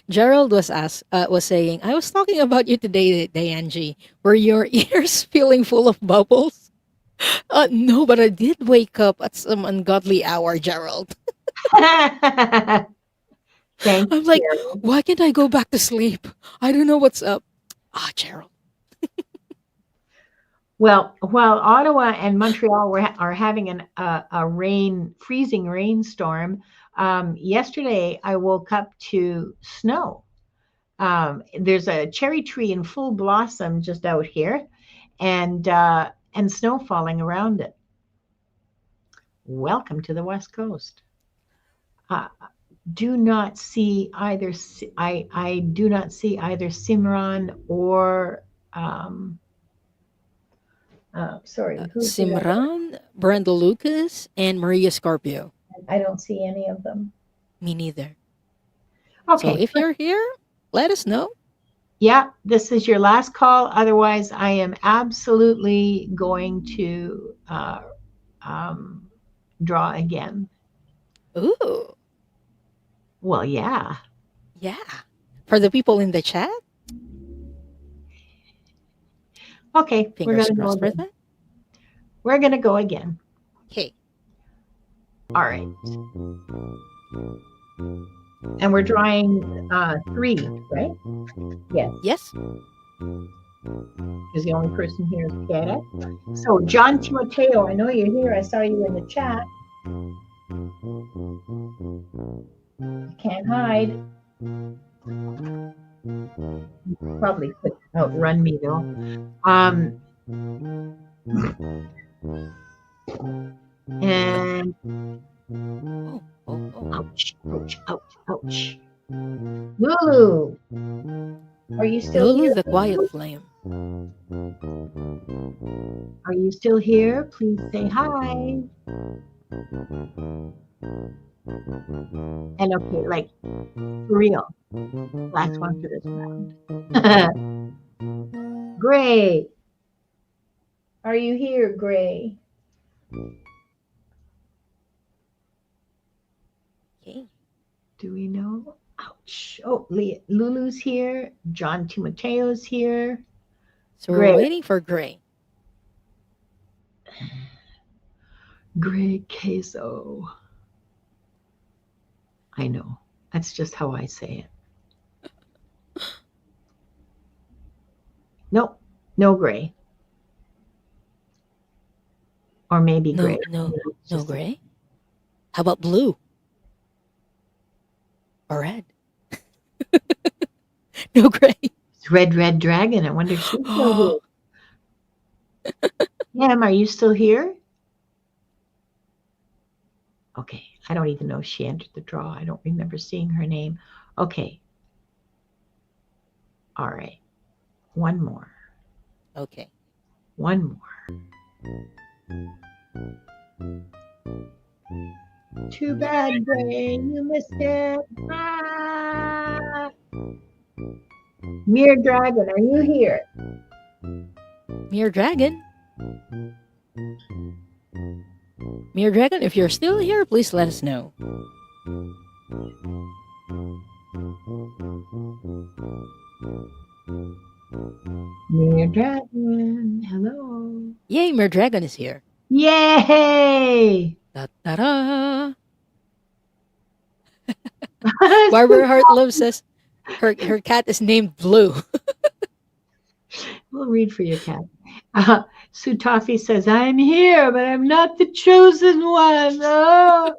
S2: Gerald was saying, I was talking about you today, Diane G. Were your ears feeling full of bubbles? No, but I did wake up at some ungodly hour, Gerald.
S1: Thank
S2: I'm like, why can't I go back to sleep? I don't know what's up. Gerald.
S1: Well, while Ottawa and Montreal are having a freezing rainstorm, yesterday I woke up to snow. There's a cherry tree in full blossom just out here, and snow falling around it. Welcome to the West Coast. Do not see either. I do not see either Simran or. Sorry,
S2: Simran, Brenda Lucas, and Maria Scorpio.
S1: I don't see any of them.
S2: Me neither.
S1: Okay.
S2: So if you're here, let us know.
S1: Yeah, this is your last call. Otherwise, I am absolutely going to draw again.
S2: Ooh.
S1: Well, yeah.
S2: Yeah. For the people in the chat?
S1: Okay.
S2: Fingers crossed for that.
S1: We're going to go again.
S2: Okay.
S1: All right. And we're drawing 3, right? Yes.
S2: Yes.
S1: Because the only person here is Pierre. So, John Timoteo, I know you're here. I saw you in the chat. You can't hide. You probably could outrun me, though. And ouch, ouch, ouch, ouch. Lulu, are you still
S2: Lulu
S1: here?
S2: the quiet flame.
S1: Are you still here? Please say hi. And okay, like for real. Last one for this round. Gray. Are you here, Gray?
S2: Okay.
S1: Do we know? Ouch. Oh, Lulu's here. John Timoteo's here.
S2: So we're waiting for Gray.
S1: Gray queso. I know. That's just how I say it. Nope. No Gray. Or maybe Gray.
S2: No Gray. How about blue? Or red? No Gray.
S1: It's Red Dragon. I wonder if she's still here. Pam, are you still here? Okay. I don't even know if she entered the draw. I don't remember seeing her name. Okay. All right. One more.
S2: Okay.
S1: One more. Too bad, brain, you missed it. Ah. Mere Dragon, are you here?
S2: Mere Dragon. Mere Dragon, if you're still here, please let us know.
S1: Mere Dragon, hello.
S2: Yay, Mere Dragon is here.
S1: Yay!
S2: Da-da-da. Barbara Hartlove says her cat is named Blue.
S1: We'll read for you, cat. Sutafi says, I'm here, but I'm not the chosen one. Oh.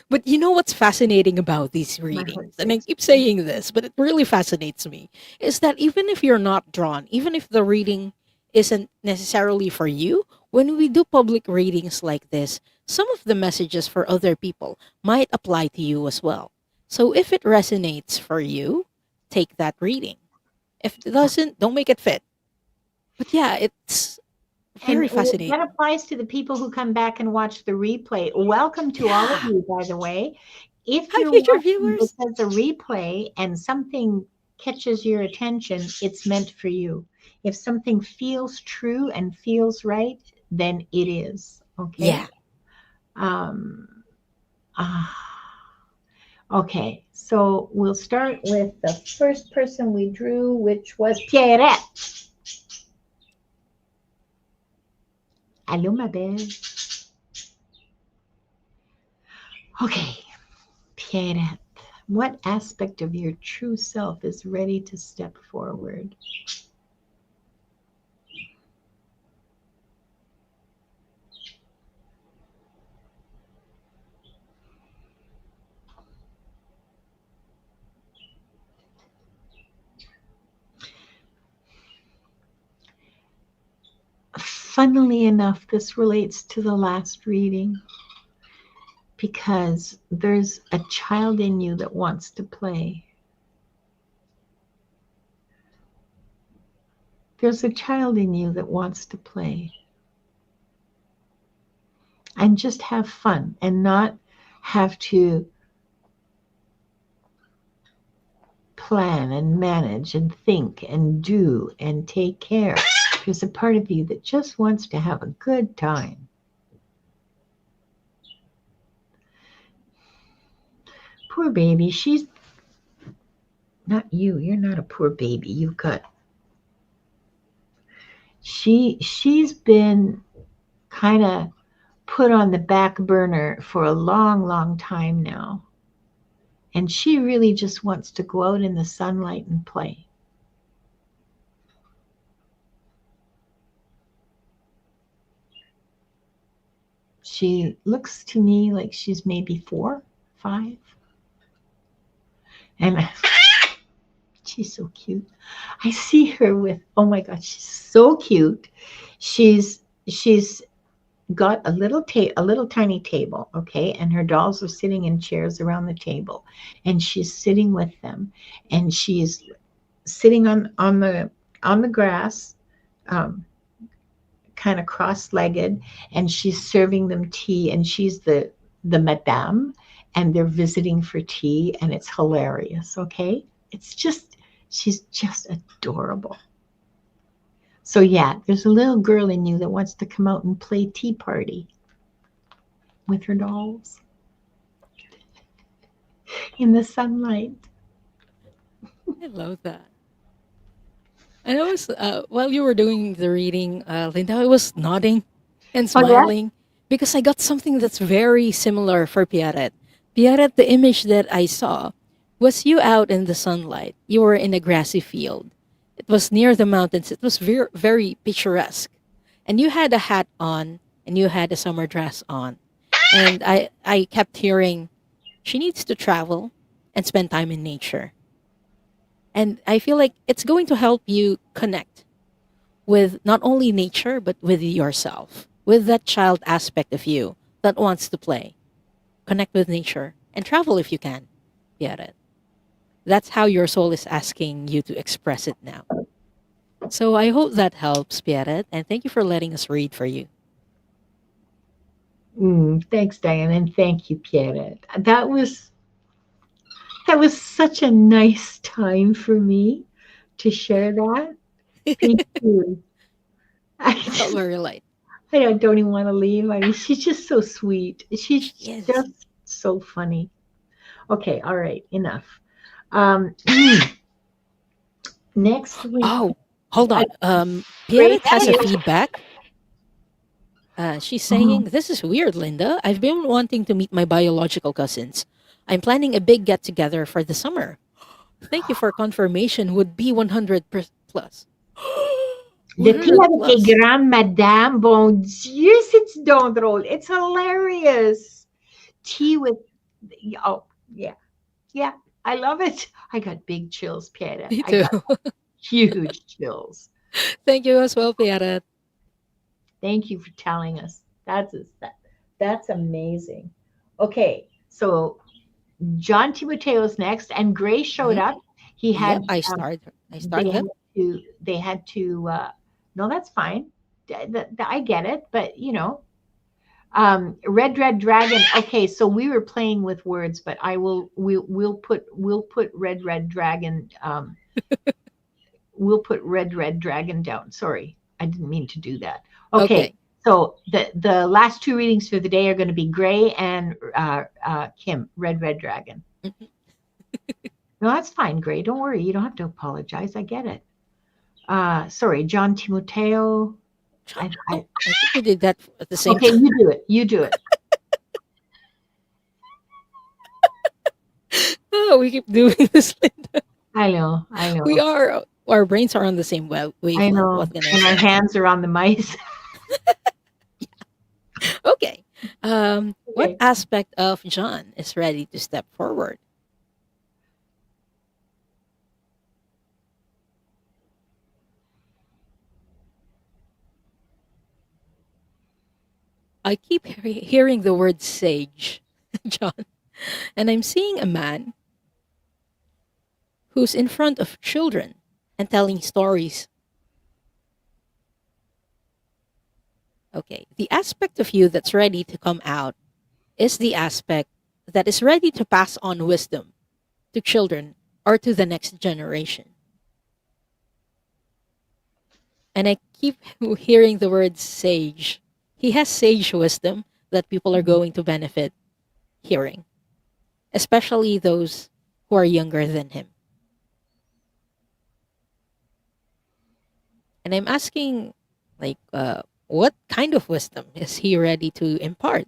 S2: But you know what's fascinating about these readings? And I keep saying this, but it really fascinates me, is that even if you're not drawn, even if the reading isn't necessarily for you, when we do public readings like this, some of the messages for other people might apply to you as well. So if it resonates for you, take that reading. If it doesn't, don't make it fit. But yeah, it's very fascinating.
S1: That applies to the people who come back and watch the replay. Welcome to all of you, by the way. If
S2: Hi,
S1: you're
S2: future
S1: watching
S2: viewers.
S1: because a replay and something catches your attention, it's meant for you. If something feels true and feels right, then it is. Okay.
S2: Yeah.
S1: Okay, so we'll start with the first person we drew, which was Pierrette. Allô, ma belle. Okay, Pierrette, what aspect of your true self is ready to step forward? Funnily enough, this relates to the last reading because there's a child in you that wants to play. There's a child in you that wants to play and just have fun and not have to plan and manage and think and do and take care. There's a part of you that just wants to have a good time. Poor baby, she's not you. You're not a poor baby. You've got she's been kind of put on the back burner for a long time now. And she really just wants to go out in the sunlight and play. She looks to me like she's maybe 4, 5. And she's so cute. I see her with, oh my God, she's so cute. She's got a little tiny table, okay, and her dolls are sitting in chairs around the table, and she's sitting with them, and she's sitting on the grass, kind of cross-legged, and she's serving them tea, and she's the madame, and they're visiting for tea, and it's hilarious. Okay, she's just adorable. So yeah, there's a little girl in you that wants to come out and play tea party with her dolls in the sunlight.
S2: I love that. And I was, while you were doing the reading, Linda, I was nodding and smiling because I got something that's very similar for Pierrette. Pierrette, the image that I saw was you out in the sunlight. You were in a grassy field. It was near the mountains. It was very, very picturesque. And you had a hat on and you had a summer dress on. And I kept hearing, she needs to travel and spend time in nature. And I feel like it's going to help you connect with not only nature, but with yourself, with that child aspect of you that wants to play. Connect with nature and travel if you can. Get it? That's how your soul is asking you to express it now. So I hope that helps, Pierrette, and thank you for letting us read for you.
S1: Thanks, Diane, and thank you, Pierre. That was such a nice time for me to share that. Thank you. I
S2: It felt
S1: just,
S2: very light.
S1: I don't even want to leave. I mean, she's just so sweet. She's
S2: She is.
S1: just so funny. Okay, all right, enough. Next week,
S2: Oh, hold
S1: I,
S2: on.
S1: great.
S2: Pierrette has a feedback. She's saying,
S1: Mhm.
S2: "This is weird, Linda. I've been wanting to meet my biological cousins. I'm planning a big get together for the summer. Thank you for confirmation. Would be 100 plus."
S1: The tea
S2: 100
S1: avec les
S2: plus.
S1: grandes madame, bon Dieu, c'est donc drôle. It's hilarious. Tea with, oh, yeah, yeah, I love it. I got big chills, Pierre.
S2: Me
S1: I
S2: too.
S1: got huge chills.
S2: Thank you as well, Pierrette.
S1: Thank you for telling us. That's amazing. Okay, so John Timoteo's next, and Gray showed
S2: Mhm.
S1: up. He
S2: Yep,
S1: had
S2: I
S1: they
S2: start
S1: had
S2: them.
S1: they had to no, that's fine. I get it, but Red Dragon. Okay, so we were playing with words, but we'll put Red Dragon we'll put Red Dragon down. Sorry, I didn't mean to do that. Okay,
S2: Okay.
S1: so the last two readings for the day are going to be Gray and Kim, Red Dragon.
S2: Mhm.
S1: No, that's fine, Gray. Don't worry. You don't have to apologize. I get it. Sorry, John Timoteo.
S2: Oh, I think we did that at the same
S1: Okay,
S2: time.
S1: you do it. You do it.
S2: Oh, we keep doing this, Linda.
S1: I know. I
S2: We
S1: know.
S2: are, our brains are on the same
S1: I
S2: wavelength.
S1: know.
S2: What can I
S1: And our
S2: say?
S1: hands are on the mice.
S2: Okay. What
S1: Okay.
S2: aspect of John is ready to step forward? I keep hearing the word sage, John, and I'm seeing a man who's in front of children and telling stories. Okay. The aspect of you that's ready to come out is the aspect that is ready to pass on wisdom to children or to the next generation. And I keep hearing the word sage. He has sage wisdom that people are going to benefit hearing, especially those who are younger than him. And I'm asking, like, what kind of wisdom is he ready to impart?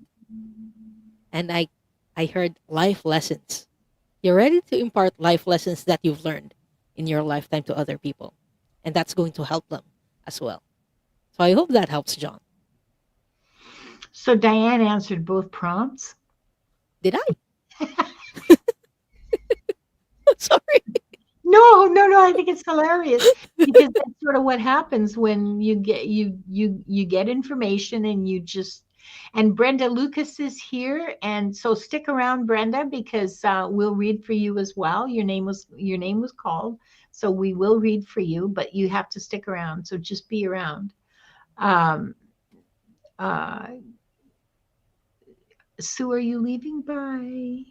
S2: And I heard life lessons. You're ready to impart life lessons that you've learned in your lifetime to other people, and that's going to help them as well. So I hope that helps, John.
S1: So Diane answered both prompts.
S2: Did I? Sorry.
S1: No. I think it's hilarious because that's sort of what happens when you get information and you just. And Brenda Lucas is here, and so stick around, Brenda, because we'll read for you as well. Your name was called, so we will read for you, but you have to stick around. So just be around. Um, uh, Sue, are you leaving by?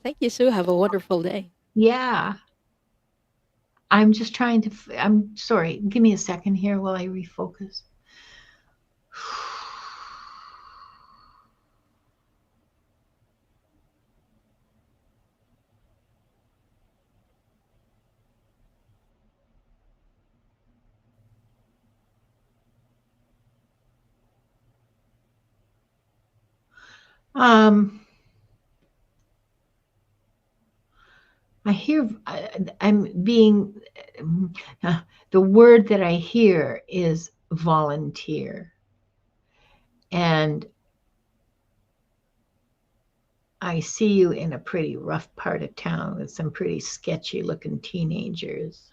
S2: Thank you, Sue. Have a wonderful day.
S1: Yeah. I'm just trying to. I'm sorry. Give me a second here while I refocus. Um, I hear. I'm being. The word that I hear is volunteer, and I see you in a pretty rough part of town with some pretty sketchy looking teenagers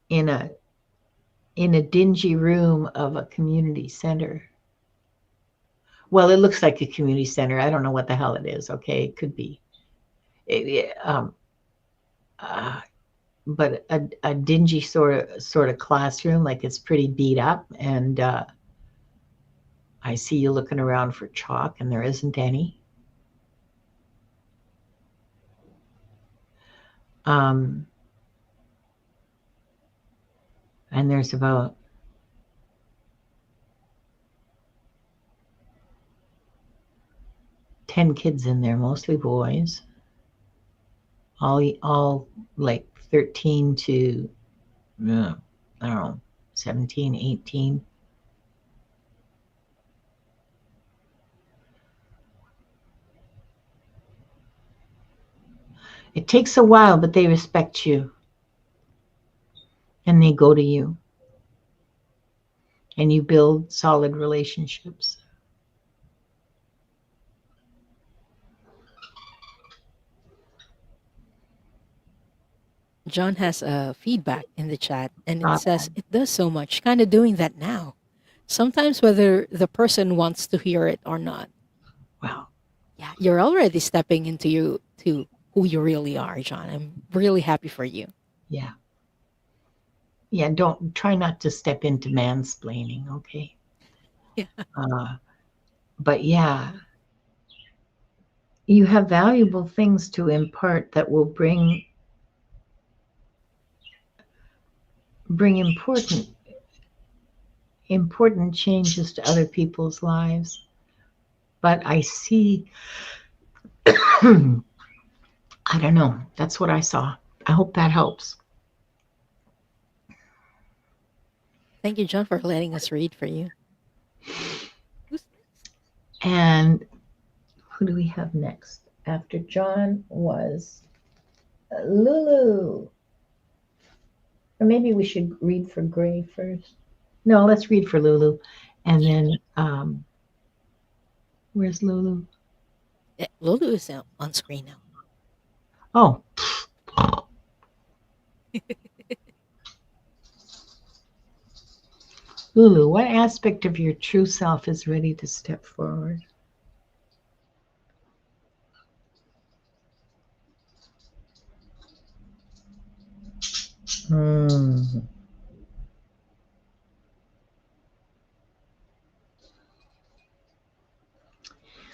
S1: in a dingy room of a community center. Well, it looks like a community center. I don't know what the hell it is. Okay, it could be. It, uh, but a dingy sort of classroom, like it's pretty beat up. And I see you looking around for chalk, and there isn't any. Um, and there's about 10 kids in there, mostly boys, all like 13 to, I don't know, 17, 18. It takes a while, but they respect you and they go to you and you build solid relationships.
S2: John has a feedback in the chat and it
S1: Uh,
S2: says it does so much, kind of doing that now. Sometimes whether the person wants to hear it or not.
S1: well,
S2: Yeah, you're already stepping into you to who you really are, John. I'm really happy for you.
S1: yeah. Yeah, don't try not to step into mansplaining, okay?
S2: Yeah.
S1: Uh, but yeah, you have valuable things to impart that will bring important changes to other people's lives. But I see, I don't know. That's what I saw. I hope that helps.
S2: Thank you, John, for letting us read for you. Who's next?
S1: And who do we have next? After John was Lulu. Or maybe we should read for Gray first. No, let's read for Lulu. And then, where's Lulu?
S2: Lulu is on screen now.
S1: Oh. Lulu, what aspect of your true self is ready to step forward? Mm.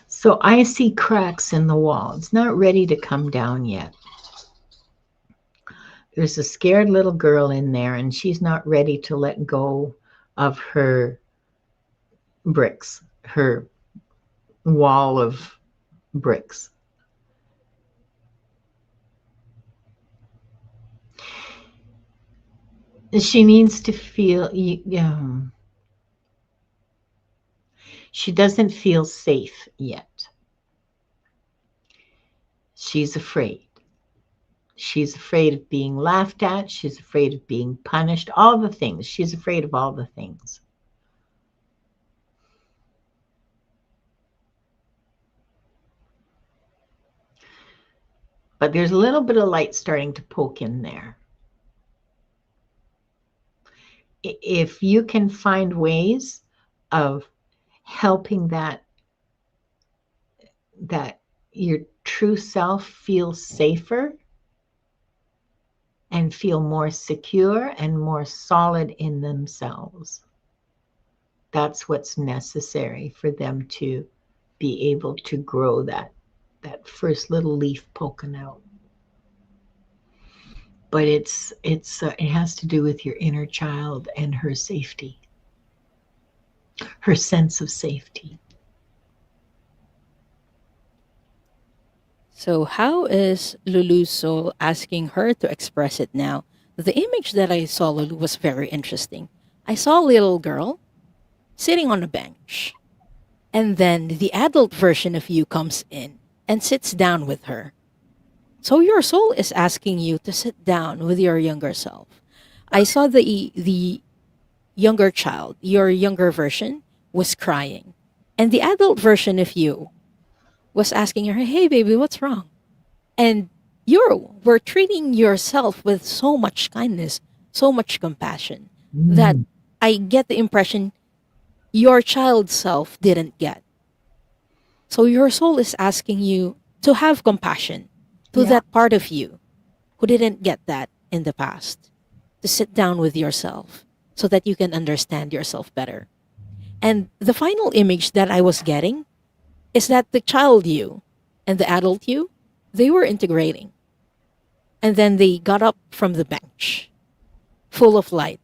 S1: So I see cracks in the wall. It's not ready to come down yet. There's a scared little girl in there, and she's not ready to let go of her bricks, her wall of bricks. She needs to feel, she doesn't feel safe yet. She's afraid. She's afraid of being laughed at. She's afraid of being punished. All the things. She's afraid of all the things. But there's a little bit of light starting to poke in there. If you can find ways of helping that your true self feel safer and feel more secure and more solid in themselves, that's what's necessary for them to be able to grow that first little leaf poking out. But it has to do with your inner child and her safety, her sense of safety.
S2: So, how is Lulu's soul asking her to express it now? The image that I saw, Lulu, was very interesting. I saw a little girl sitting on a bench, and then the adult version of you comes in and sits down with her. So, your soul is asking you to sit down with your younger self. I saw the younger child, your younger version, was crying, and the adult version of you was asking her, "Hey, baby, what's wrong?" And you were treating yourself with so much kindness, so much compassion that
S1: Mm,
S2: I get the impression your child self didn't get. So your soul is asking you to have compassion to
S1: yeah,
S2: that part of you who didn't get that in the past, to sit down with yourself so that you can understand yourself better. And the final image that I was getting is that the child you and the adult you, they were integrating. And then they got up from the bench, full of light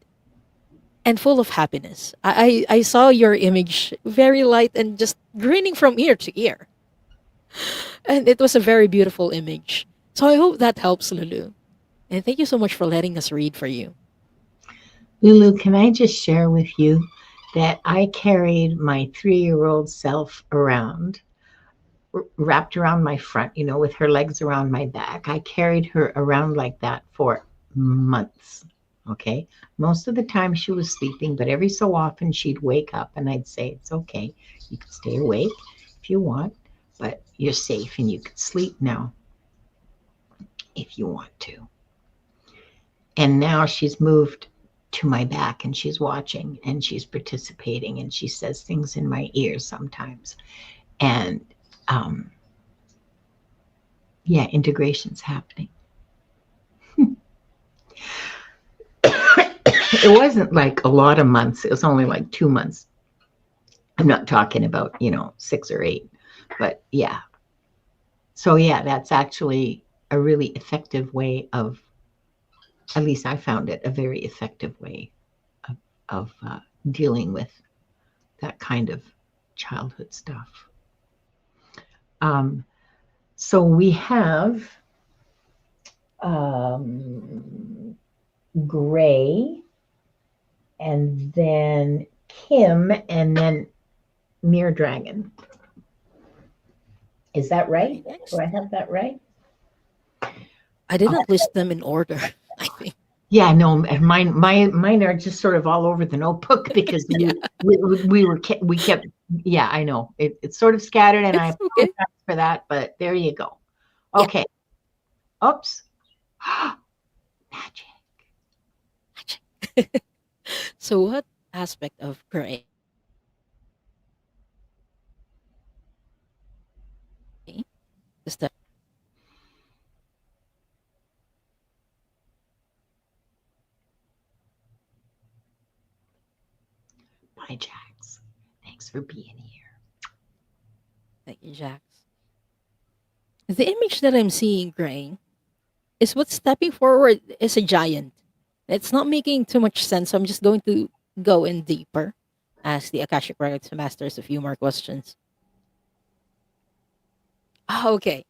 S2: and full of happiness. I saw your image very light and just grinning from ear to ear. And it was a very beautiful image. So I hope that helps, Lulu. And thank you so much for letting us read for you.
S1: Lulu, can I just share with you that I carried my 3-year-old self around, wrapped around my front, with her legs around my back. I carried her around like that for months. Okay. Most of the time she was sleeping, but every so often she'd wake up and I'd say, it's okay. You can stay awake if you want, but you're safe and you can sleep now if you want to. And now she's moved to my back and she's watching and she's participating and she says things in my ear sometimes. And yeah, integration's happening. It wasn't like a lot of months. It was only like 2 months. I'm not talking about, 6 or 8, but yeah. So yeah, that's actually a really effective way of, at least I found it a very effective way of dealing with that kind of childhood stuff. So we have Gray, and then Kim, and then Mirror Dragon. Is that right? Do I have that right?
S2: I didn't list them in order, I think.
S1: Yeah, no, mine are just sort of all over the notebook because
S2: Yeah.
S1: we kept, yeah, I know. It's sort of scattered and I
S2: It's okay.
S1: apologize for that, but there you go.
S2: Yeah.
S1: Okay. Oops. Magic.
S2: So what aspect of Gray is that?
S1: Bye, Jax. Thanks for being here.
S2: Thank you, Jax. The image that I'm seeing, Gray, is what's stepping forward is a giant. It's not making too much sense, so I'm just going to go in deeper, ask the Akashic Records Masters a few more questions. Okay.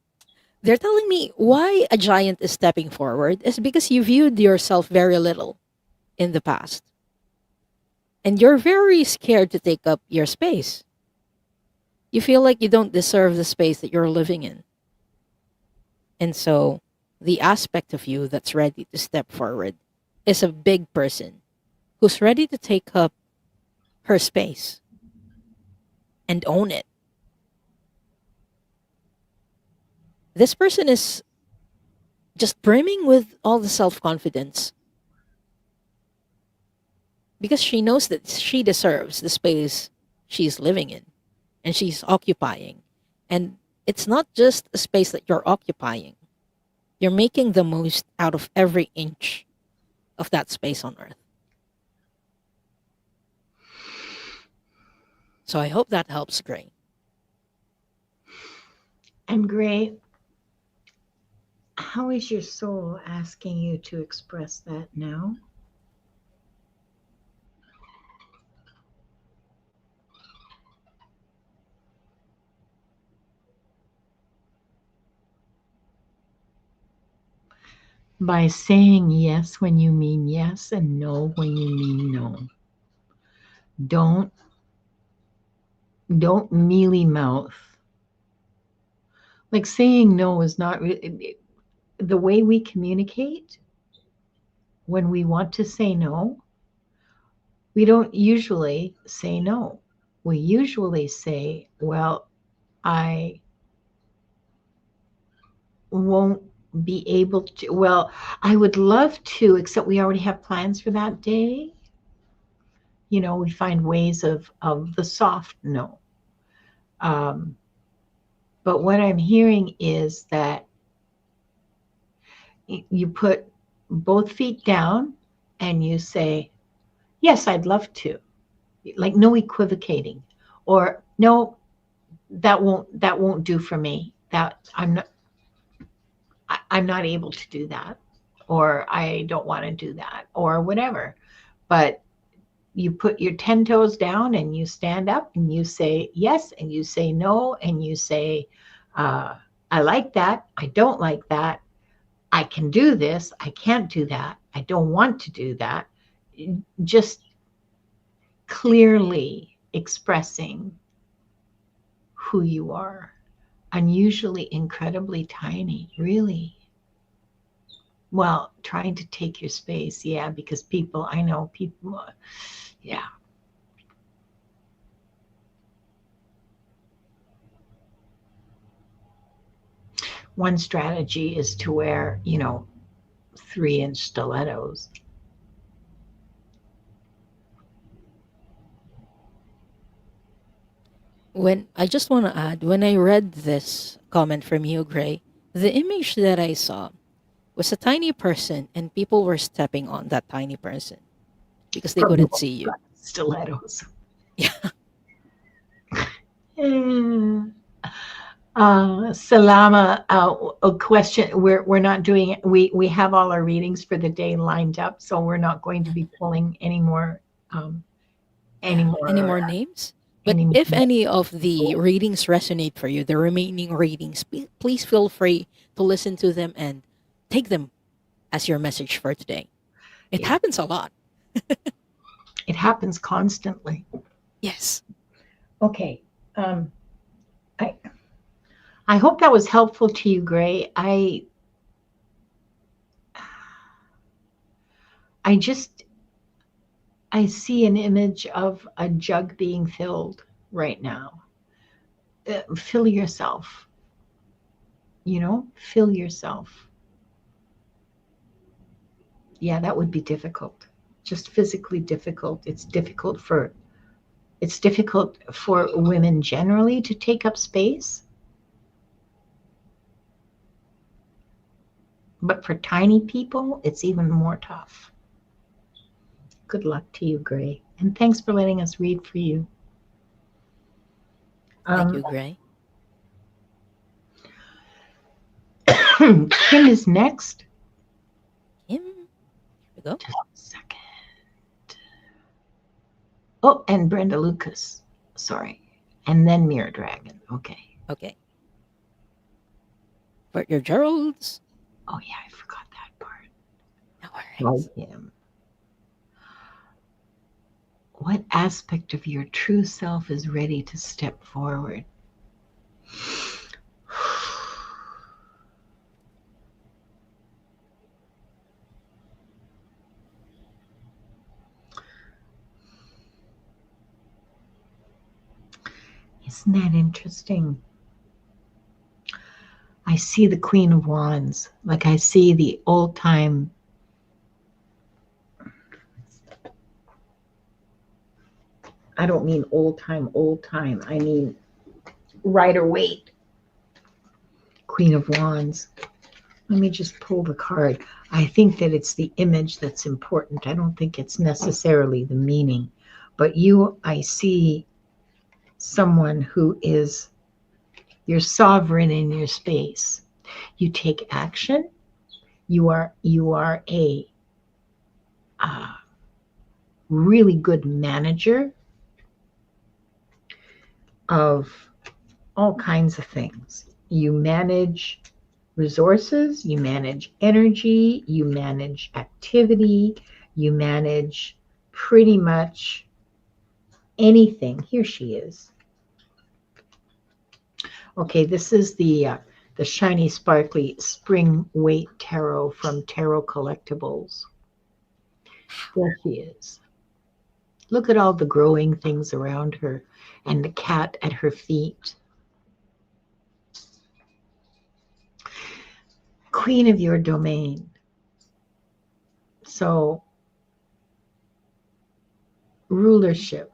S2: They're telling me why a giant is stepping forward is because you viewed yourself very little in the past. And you're very scared to take up your space. You feel like you don't deserve the space that you're living in. And so the aspect of you that's ready to step forward is a big person who's ready to take up her space and own it. This person is just brimming with all the self confidence because she knows that she deserves the space she's living in and she's occupying. And it's not just a space that you're occupying, you're making the most out of every inch of that space on earth. So I hope that helps, Gray.
S1: And Gray, how is your soul asking you to express that now? By saying yes when you mean yes and no when you mean no. Don't mealy mouth. Like saying no is not the way we communicate. When we want to say no, we don't usually say no. We usually say, well, I won't be able to. Well, I would love to, except we already have plans for that day. We find ways of the soft no. But what I'm hearing is that you put both feet down and you say, yes, I'd love to. Like no equivocating, or no, that won't do for me. That I'm not able to do that, or I don't want to do that, or whatever. But you put your 10 toes down and you stand up and you say yes and you say no and you say, uh, I like that. I don't like that. I can do this. I can't do that. I don't want to do that. Just clearly expressing who you are. Unusually, incredibly tiny, really. Well, trying to take your space, yeah, because people, I know people, yeah. One strategy is to wear, 3-inch stilettos.
S2: When I just want to add, when I read this comment from you, Gray, the image that I saw was a tiny person and people were stepping on that tiny person because they
S1: Probably
S2: couldn't see you.
S1: stilettos.
S2: Yeah.
S1: Mm. Salama, a question. We're not doing it. We have all our readings for the day lined up, so we're not going to be pulling um, any
S2: Yeah. Any
S1: more
S2: more names? But
S1: any
S2: if
S1: more.
S2: any of the readings resonate for you, the remaining readings, please feel free to listen to them and take them as your message for today. It
S1: Yeah,
S2: happens a lot.
S1: it happens constantly.
S2: Yes.
S1: Okay. Um, I I hope that was helpful to you, Gray. I just I see an image of a jug being filled right now. Fill yourself, fill yourself. Yeah, that would be difficult. Just physically difficult. It's difficult for women generally to take up space, but for tiny people, it's even more tough. Good luck to you, Gray. And thanks for letting us read for you.
S2: Thank
S1: Um,
S2: you, Gray.
S1: Kim is next.
S2: Kim, here we go.
S1: Just a second. Oh, and Brenda Lucas. Sorry. And then Mirror Dragon. Okay.
S2: Okay. For your Geralds.
S1: Oh, yeah, I forgot that part.
S2: No
S1: Right,
S2: worries.
S1: Kim. What aspect of your true self is ready to step forward? Isn't that interesting? I see the Queen of Wands, like I see the old time. I don't mean old time, old time. I mean Rider Waite, Queen of Wands. Let me just pull the card. I think that it's the image that's important. I don't think it's necessarily the meaning. But I see someone who is, you're sovereign in your space. You take action. You are a uh, really good manager of all kinds of things. You manage resources, you manage energy, you manage activity, you manage pretty much anything. Here she is. Okay, this is the shiny, sparkly spring weight tarot from Tarot Collectibles. There she is. Look at all the growing things around her and the cat at her feet. Queen of your domain. So, rulership,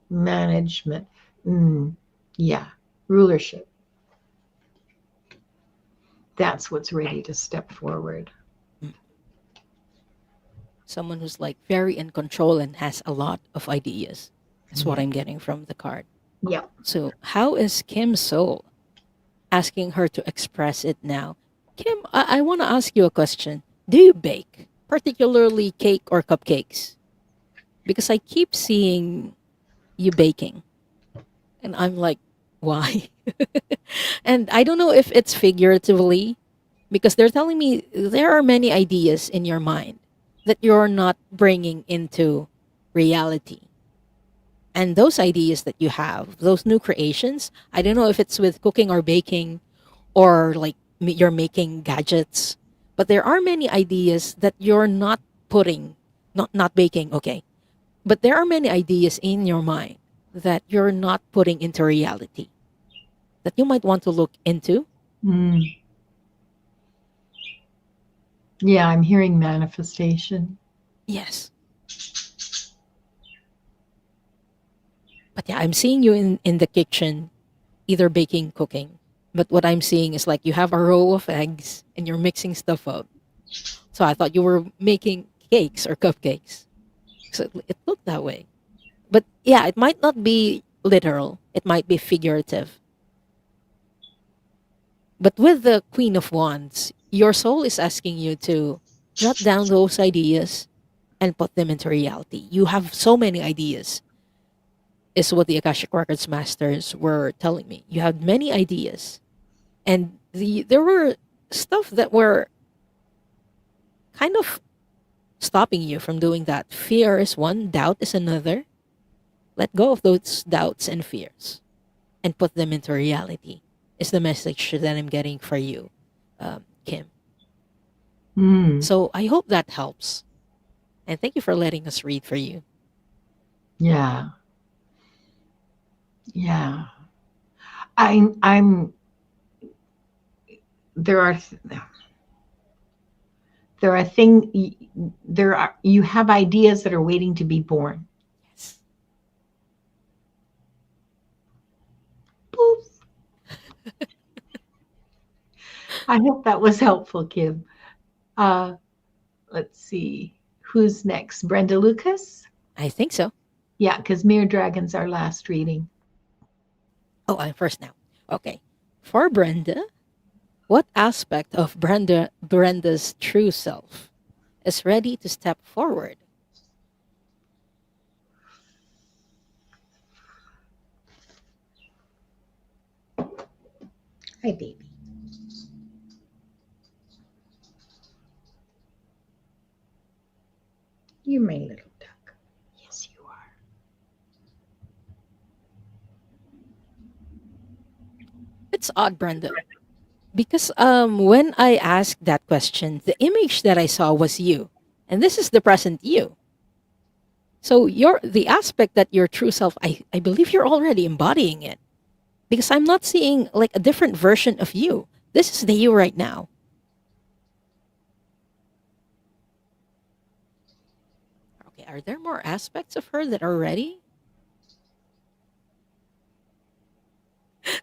S1: management. Yeah, rulership. That's what's ready to step forward.
S2: Mm. Someone who's like very in control and has a lot of ideas. That's what
S1: Yeah.
S2: I'm getting from the card.
S1: Yeah.
S2: So, how is Kim's soul asking her to express it now? Kim, I want to ask you a question. Do you bake, particularly cake or cupcakes? Because I keep seeing you baking, and I'm like, why? And I don't know if it's figuratively, because they're telling me there are many ideas in your mind that you're not bringing into reality. And those ideas that you have, those new creations, I don't know if it's with cooking or baking or like you're making gadgets, but there are many ideas that you're not putting, not baking, okay. But there are many ideas in your mind that you're not putting into reality that you might want to look into.
S1: Mm. Yeah, I'm hearing manifestation.
S2: Yes. But yeah, I'm seeing you in the kitchen, either baking, cooking. But what I'm seeing is like you have a row of eggs and you're mixing stuff up. So I thought you were making cakes or cupcakes. So it looked that way. But yeah, it might not be literal. It might be figurative. But with the Queen of Wands, your soul is asking you to jot down those ideas and put them into reality. You have so many ideas, is what the Akashic Records masters were telling me. You had many ideas. And there were stuff that were kind of stopping you from doing that. Fear is one, doubt is another. Let go of those doubts and fears and put them into reality, is the message that I'm getting for you, Kim.
S1: Mm.
S2: So I hope that helps. And thank you for letting us read for you.
S1: Yeah. Yeah. I'm there are there are things there are you have ideas that are waiting to be born.
S2: Yes.
S1: Boop. I hope that was helpful, Kim. Uh, let's see. Who's next? Brenda Lucas?
S2: I think so.
S1: Yeah, because Mere Dragon's our last reading.
S2: Oh, I'm first now. Okay. For Brenda, what aspect of Brenda's true self is ready to step forward?
S1: Hi, baby. You're my little duck. Yes, you are.
S2: It's odd, Brenda, because when I asked that question, the image that I saw was you, and this is the present you. So you're the aspect that your true self. I believe you're already embodying it because I'm not seeing like a different version of you. This is the you right now. Okay, are there more aspects of her that are ready?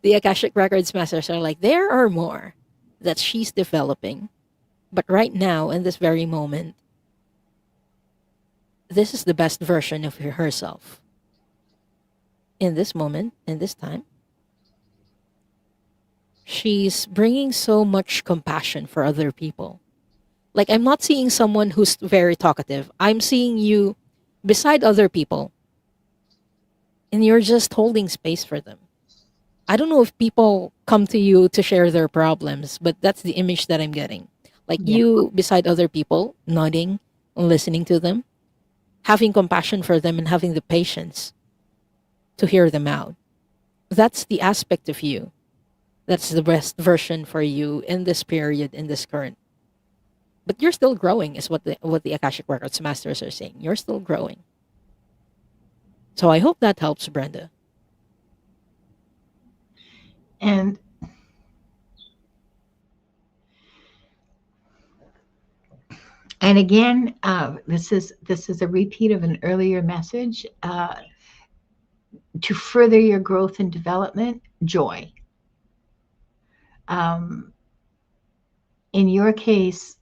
S2: The Akashic Records masters are like, there are more that she's developing. But right now, in this very moment, this is the best version of herself. In this moment, in this time, she's bringing so much compassion for other people. Like, I'm not seeing someone who's very talkative. I'm seeing you beside other people, and you're just holding space for them. I don't know if people come to you to share their problems, but that's the image that I'm getting. Like
S1: Yeah.
S2: you beside other people, nodding and listening to them, having compassion for them and having the patience to hear them out. That's the aspect of you. That's the best version for you in this period, in this current. But you're still growing, is what the Akashic Records masters are saying. You're still growing. So I hope that helps, Brenda.
S1: And again, this is a repeat of an earlier message. To further your growth and development, joy. Um, in your case,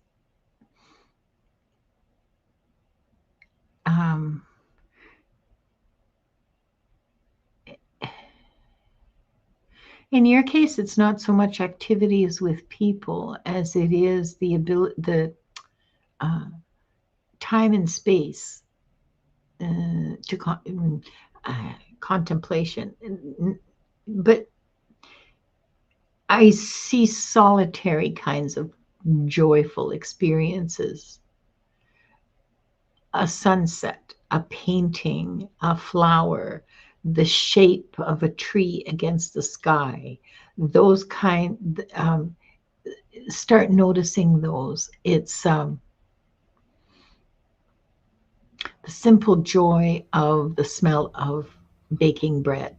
S1: it's not so much activities with people as it is the ability, the time and space to contemplation. But I see solitary kinds of joyful experiences. A sunset, a painting, a flower, the shape of a tree against the sky. Those kind, start noticing those. It's the simple joy of the smell of baking bread.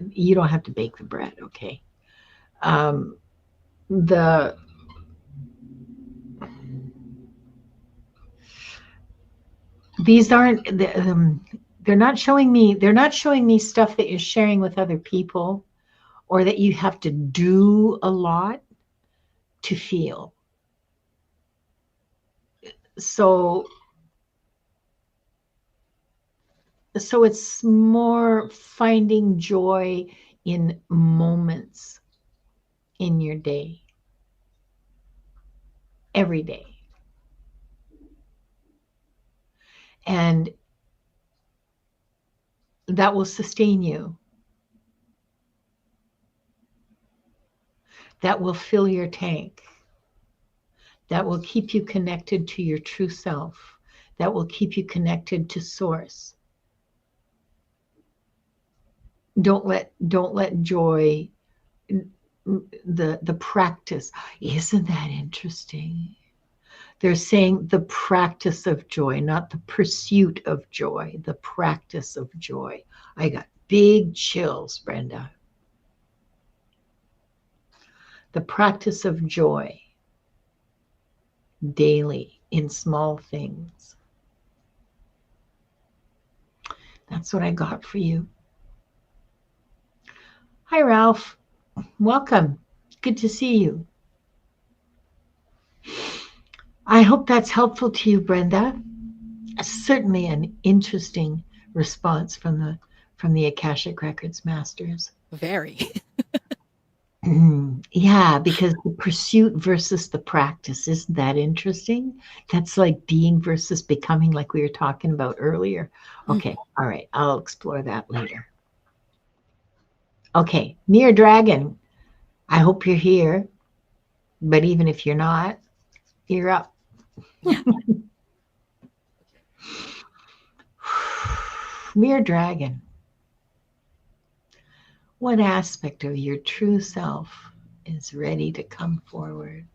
S1: You don't have to bake the bread, okay? The these aren't they're not showing me stuff that you're sharing with other people, or that you have to do a lot to feel. So it's more finding joy in moments in your day, every day. And that will sustain you. That will fill your tank. That will keep you connected to your true self. That will keep you connected to source. Don't let joy, the practice. Isn't that interesting? They're saying the practice of joy, not the pursuit of joy, the practice of joy. I got big chills, Brenda. The practice of joy daily in small things. That's what I got for you. Hi, Ralph. Welcome. Good to see you. I hope that's helpful to you, Brenda. Certainly an interesting response from the Akashic Records masters.
S2: Very.
S1: Yeah, because the pursuit versus the practice, isn't that interesting? That's like being versus becoming, like we were talking about earlier. Okay, all right, I'll explore that later. Okay, Mere Dragon, I hope you're here, but even if you're not, you're up.
S2: Yeah.
S1: Mere Dragon, what aspect of your true self is ready to come forward?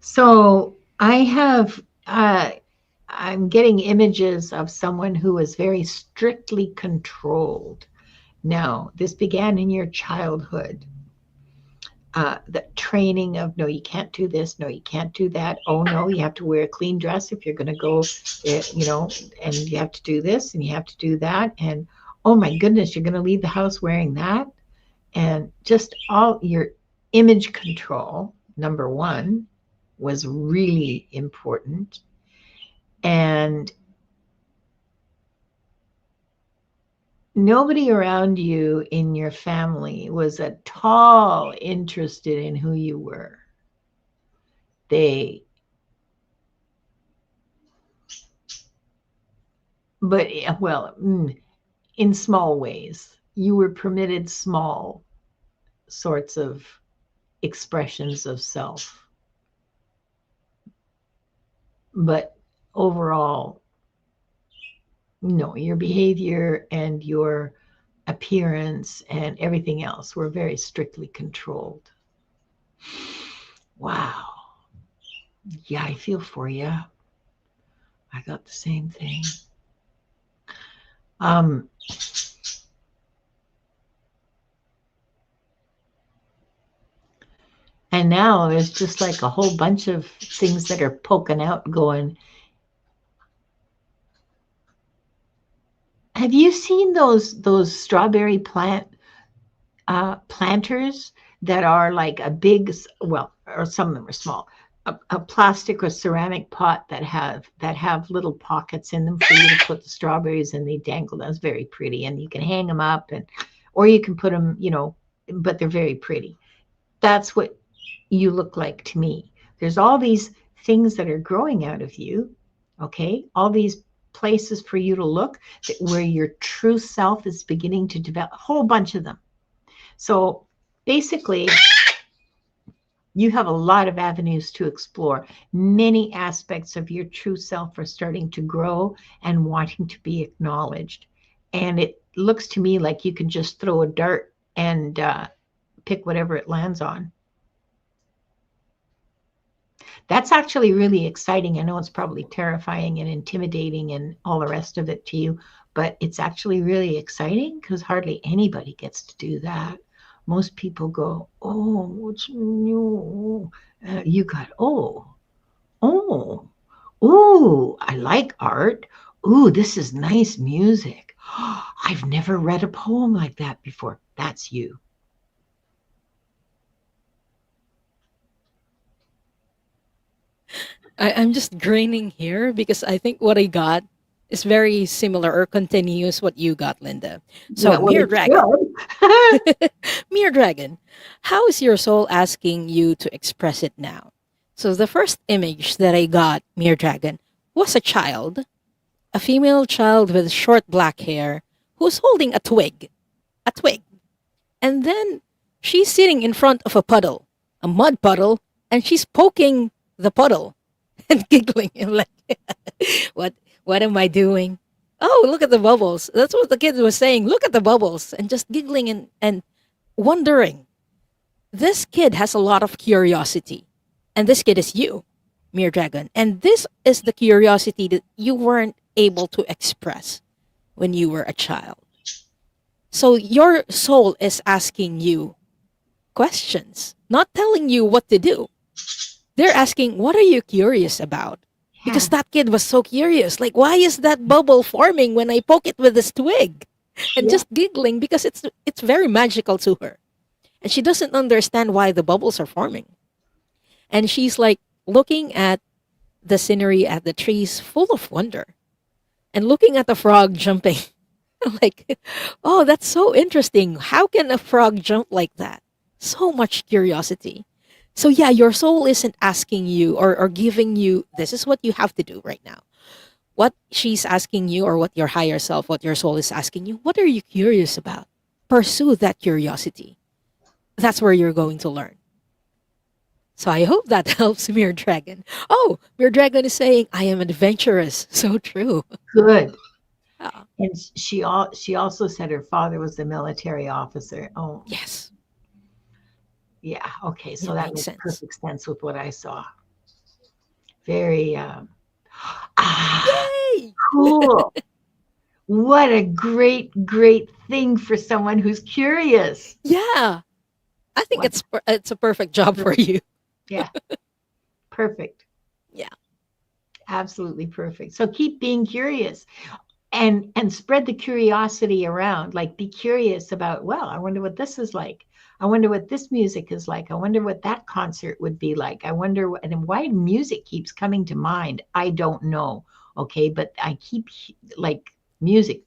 S1: So I have, I'm getting images of someone who was very strictly controlled. Now, this began in your childhood. The training of, no, you can't do this, no, you can't do that. Oh, no, you have to wear a clean dress if you're going to go, and you have to do this and you have to do that. And oh my goodness, you're going to leave the house wearing that. And just all your image control, number one, was really important. And nobody around you in your family was at all interested in who you were. In small ways, you were permitted small sorts of expressions of self. But overall, no, your behavior and your appearance and everything else were very strictly controlled. Wow. Yeah, I feel for you. I got the same thing. And now there's just like a whole bunch of things that are poking out going, Have you seen those strawberry planters that are like a big, well, or some of them are small, a plastic or ceramic pot that have little pockets in them for you to put the strawberries, and they dangle. That's very pretty, and you can hang them up, and or you can put them, but they're very pretty. That's what you look like to me. There's all these things that are growing out of you, okay? All these places for you to look where your true self is beginning to develop, a whole bunch of them. So basically, you have a lot of avenues to explore. Many aspects of your true self are starting to grow and wanting to be acknowledged. And it looks to me like you can just throw a dart and pick whatever it lands on. That's actually really exciting. I know it's probably terrifying and intimidating and all the rest of it to you, but it's actually really exciting because hardly anybody gets to do that. Most people go, oh, what's new? You got, oh, I like art. Ooh, this is nice music. I've never read a poem like that before. That's you.
S2: I'm just grinning here because I think what I got is very similar or continuous what you got, Linda. So,
S1: Yeah, well,
S2: Mere
S1: it's
S2: Dragon.
S1: good.
S2: Mere Dragon, how is your soul asking you to express it now? So, the first image that I got, Mere Dragon, was a child, a female child with short black hair who's holding a twig. A twig. And then she's sitting in front of a puddle, a mud puddle, and she's poking the puddle and giggling and like, what what am I doing? Oh, look at the bubbles. That's what the kid was saying. Look at the bubbles and just giggling and wondering. This kid has a lot of curiosity. And this kid is you, Mere Dragon. And this is the curiosity that you weren't able to express when you were a child. So your soul is asking you questions, not telling you what to do. They're asking, what are you curious about? Because
S1: Yeah.
S2: that kid was so curious. Like, why is that bubble forming when I poke it with this twig? And
S1: Yeah.
S2: just giggling because it's very magical to her. And she doesn't understand why the bubbles are forming. And she's like looking at the scenery, at the trees, full of wonder. And looking at the frog jumping. I'm like, oh, that's so interesting. How can a frog jump like that? So much curiosity. So yeah, your soul isn't asking you or giving you this is what you have to do right now. What she's asking you or what your higher self, what your soul is asking you, what are you curious about? Pursue that curiosity. That's where you're going to learn. So I hope that helps Mere Dragon. Oh, Mere Dragon is saying, I am adventurous. So true.
S1: Good.
S2: Ah,
S1: And she also said her father was a military officer. Oh,
S2: yes,
S1: yeah. Okay, so
S2: it
S1: that
S2: makes
S1: makes
S2: sense.
S1: perfect sense with what I saw. Very ah
S2: Yay!
S1: cool. What a great thing for someone who's curious.
S2: Yeah, I think
S1: What?
S2: it's a perfect job for you.
S1: Yeah, perfect.
S2: Yeah.
S1: Absolutely perfect. So keep being curious and spread the curiosity around. Like be curious about, well, I wonder what this is like. I wonder what this music is like. I wonder what that concert would be like. I wonder and why music keeps coming to mind. I don't know. Okay, but I keep like music,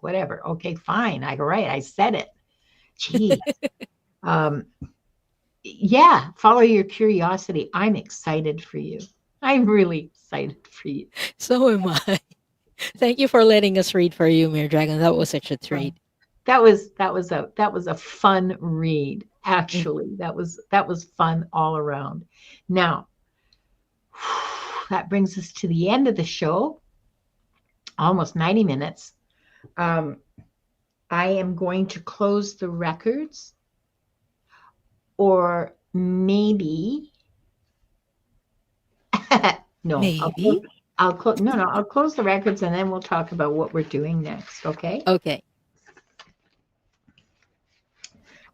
S1: whatever. Okay, fine. I go right. I said it. Gee. Um, yeah, follow your curiosity. I'm excited for you. I'm really excited for you.
S2: So am I. Thank you for letting us read for you, Mere Dragon. That was such a
S1: Um,
S2: treat.
S1: that was a fun read.
S2: Mm.
S1: Actually, that was fun all around. Now, that brings us to the end of the show, almost 90 minutes. Um, I am going to close the records, or maybe no,
S2: Maybe.
S1: I'll close the records and then we'll talk about what we're doing next. Okay.
S2: Okay.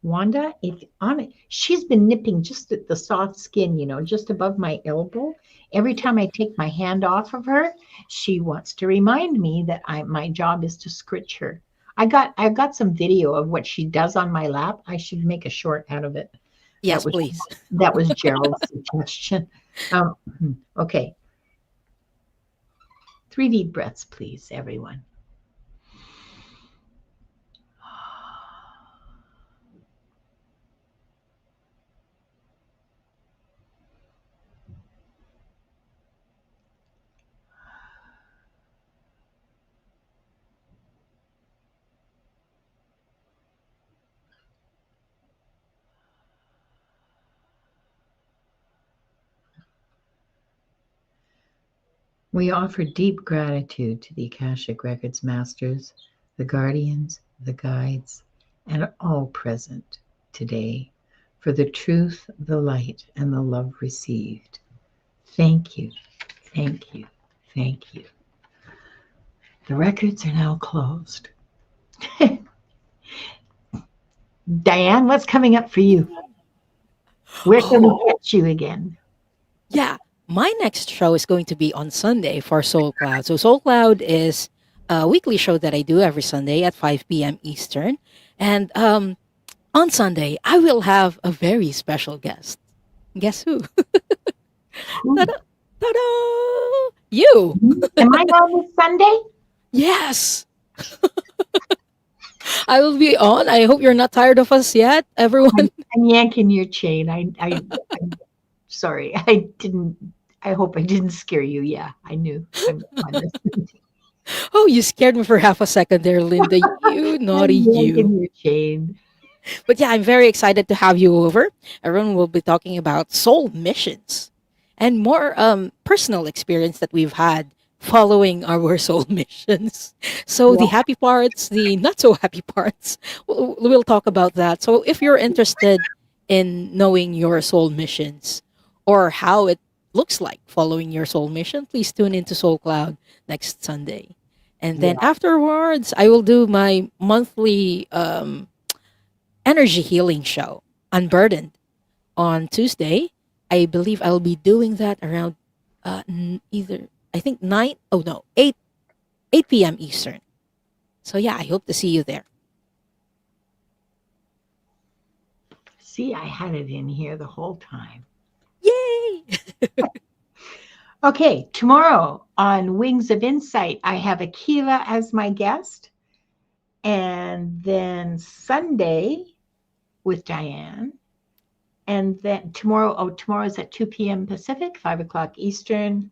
S1: Wanda, if on it, she's been nipping just at the soft skin, just above my elbow. Every time I take my hand off of her, she wants to remind me that my job is to scritch her. I've got some video of what she does on my lap. I should make a short out of it. That
S2: Yes,
S1: was
S2: please.
S1: that was Gerald's suggestion. Um, okay, 3 deep breaths, please, everyone. We offer deep gratitude to the Akashic Records masters, the guardians, the guides, and all present today for the truth, the light, and the love received. Thank you, thank you, thank you. The records are now closed. Diane, what's coming up for you? Where can we catch you again?
S2: Yeah, my next show is going to be on Sunday for Soul Cloud. So Soul Cloud is a weekly show that I do every Sunday at 5 p.m. Eastern. And on Sunday, I will have a very special guest. Guess who? Ta-da! Ta-da! You!
S1: Am I on this Sunday?
S2: Yes! I will be on. I hope you're not tired of us yet, everyone.
S1: I'm yanking your chain. I'm sorry. I didn't. I hope I didn't scare you. Yeah, I knew. I'm on this.
S2: Oh, you scared me for half a second there, Linda. You naughty
S1: I'm
S2: you.
S1: yanking your chain.
S2: But yeah, I'm very excited to have you over. Everyone will be talking about soul missions and more personal experience that we've had following our soul missions. So the
S1: Yeah,
S2: happy parts, the not so happy parts, we'll talk about that. So if you're interested in knowing your soul missions or how it looks like following your soul mission, please tune into Soul Cloud next Sunday. And then
S1: yeah.
S2: afterwards, I will do my monthly energy healing show, Unburdened, on Tuesday. I believe I'll be doing that around either I think 9 oh no 8 p.m. Eastern. So yeah, I hope to see you there.
S1: See, I had it in here the whole time.
S2: Yay!
S1: Okay, tomorrow on Wings of Insight, I have Akila as my guest. And then Sunday with Diane. And then tomorrow's at 2 p.m. Pacific, 5 o'clock Eastern.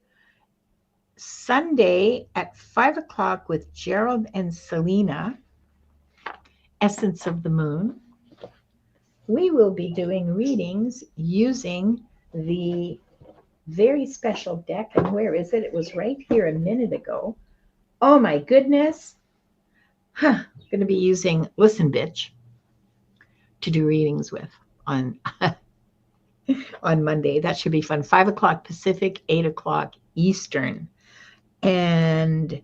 S1: Sunday at 5 o'clock with Gerald and Selena, Essence of the Moon. We will be doing readings using the very special deck. And where is it? It was right here a minute ago. Oh my goodness. Going to be using Listen Bitch to do readings with on on Monday. That should be fun. 5 o'clock Pacific, 8 o'clock Eastern. And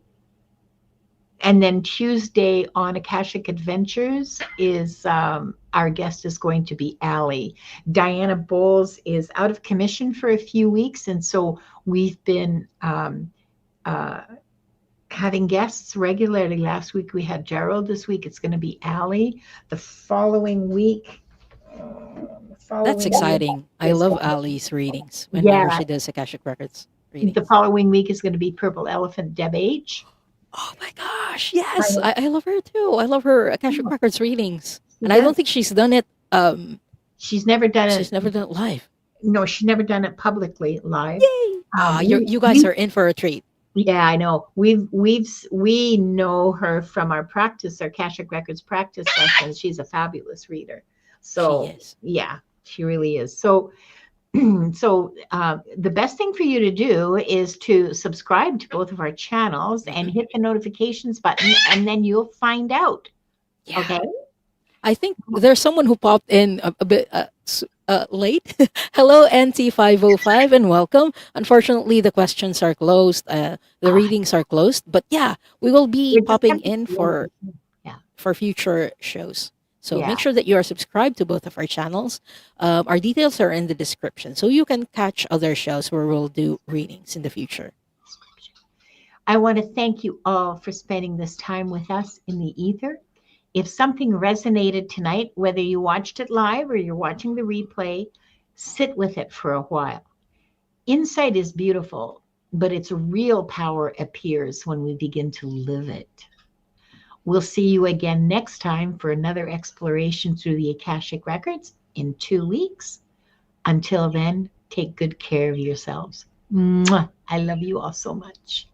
S1: then Tuesday on Akashic Adventures is our guest is going to be Allie. Diana Bowles is out of commission for a few weeks, and so we've been having guests regularly. Last week we had Gerald. This week it's going to be Allie. The following week.
S2: That's exciting. I love Ali's readings whenever
S1: Yeah,
S2: she does Akashic Records
S1: the
S2: readings.
S1: following week is going to be Purple Elephant Deb H.
S2: Oh my gosh, yes, I love her too. I love her Akashic Records readings,
S1: She
S2: and I don't
S1: does.
S2: think she's done it.
S1: She's never done
S2: She's
S1: it.
S2: never done it live.
S1: No, she's never done it publicly live.
S2: Yay! You guys are in for a treat.
S1: Yeah, I know. We know her from our Akashic Records practice sessions. She's a fabulous reader. So
S2: She is.
S1: yeah, she really is. So the best thing for you to do is to subscribe to both of our channels and hit the notifications button, and then you'll find out.
S2: Yeah.
S1: Okay.
S2: I think there's someone who popped in a bit late. Hello, NT505, and welcome. Unfortunately, the questions are closed. The readings are closed. But yeah, we will be popping in
S1: Yeah.
S2: for future shows. So make
S1: Yeah.
S2: sure that you are subscribed to both of our channels. Our details are in the description, so you can catch other shows where we'll do readings in the future.
S1: I want to thank you all for spending this time with us in the ether. If something resonated tonight, whether you watched it live or you're watching the replay, sit with it for a while. Insight is beautiful, but its real power appears when we begin to live it. We'll see you again next time for another exploration through the Akashic Records in 2 weeks. Until then, take good care of yourselves. Mwah. I love you all so much.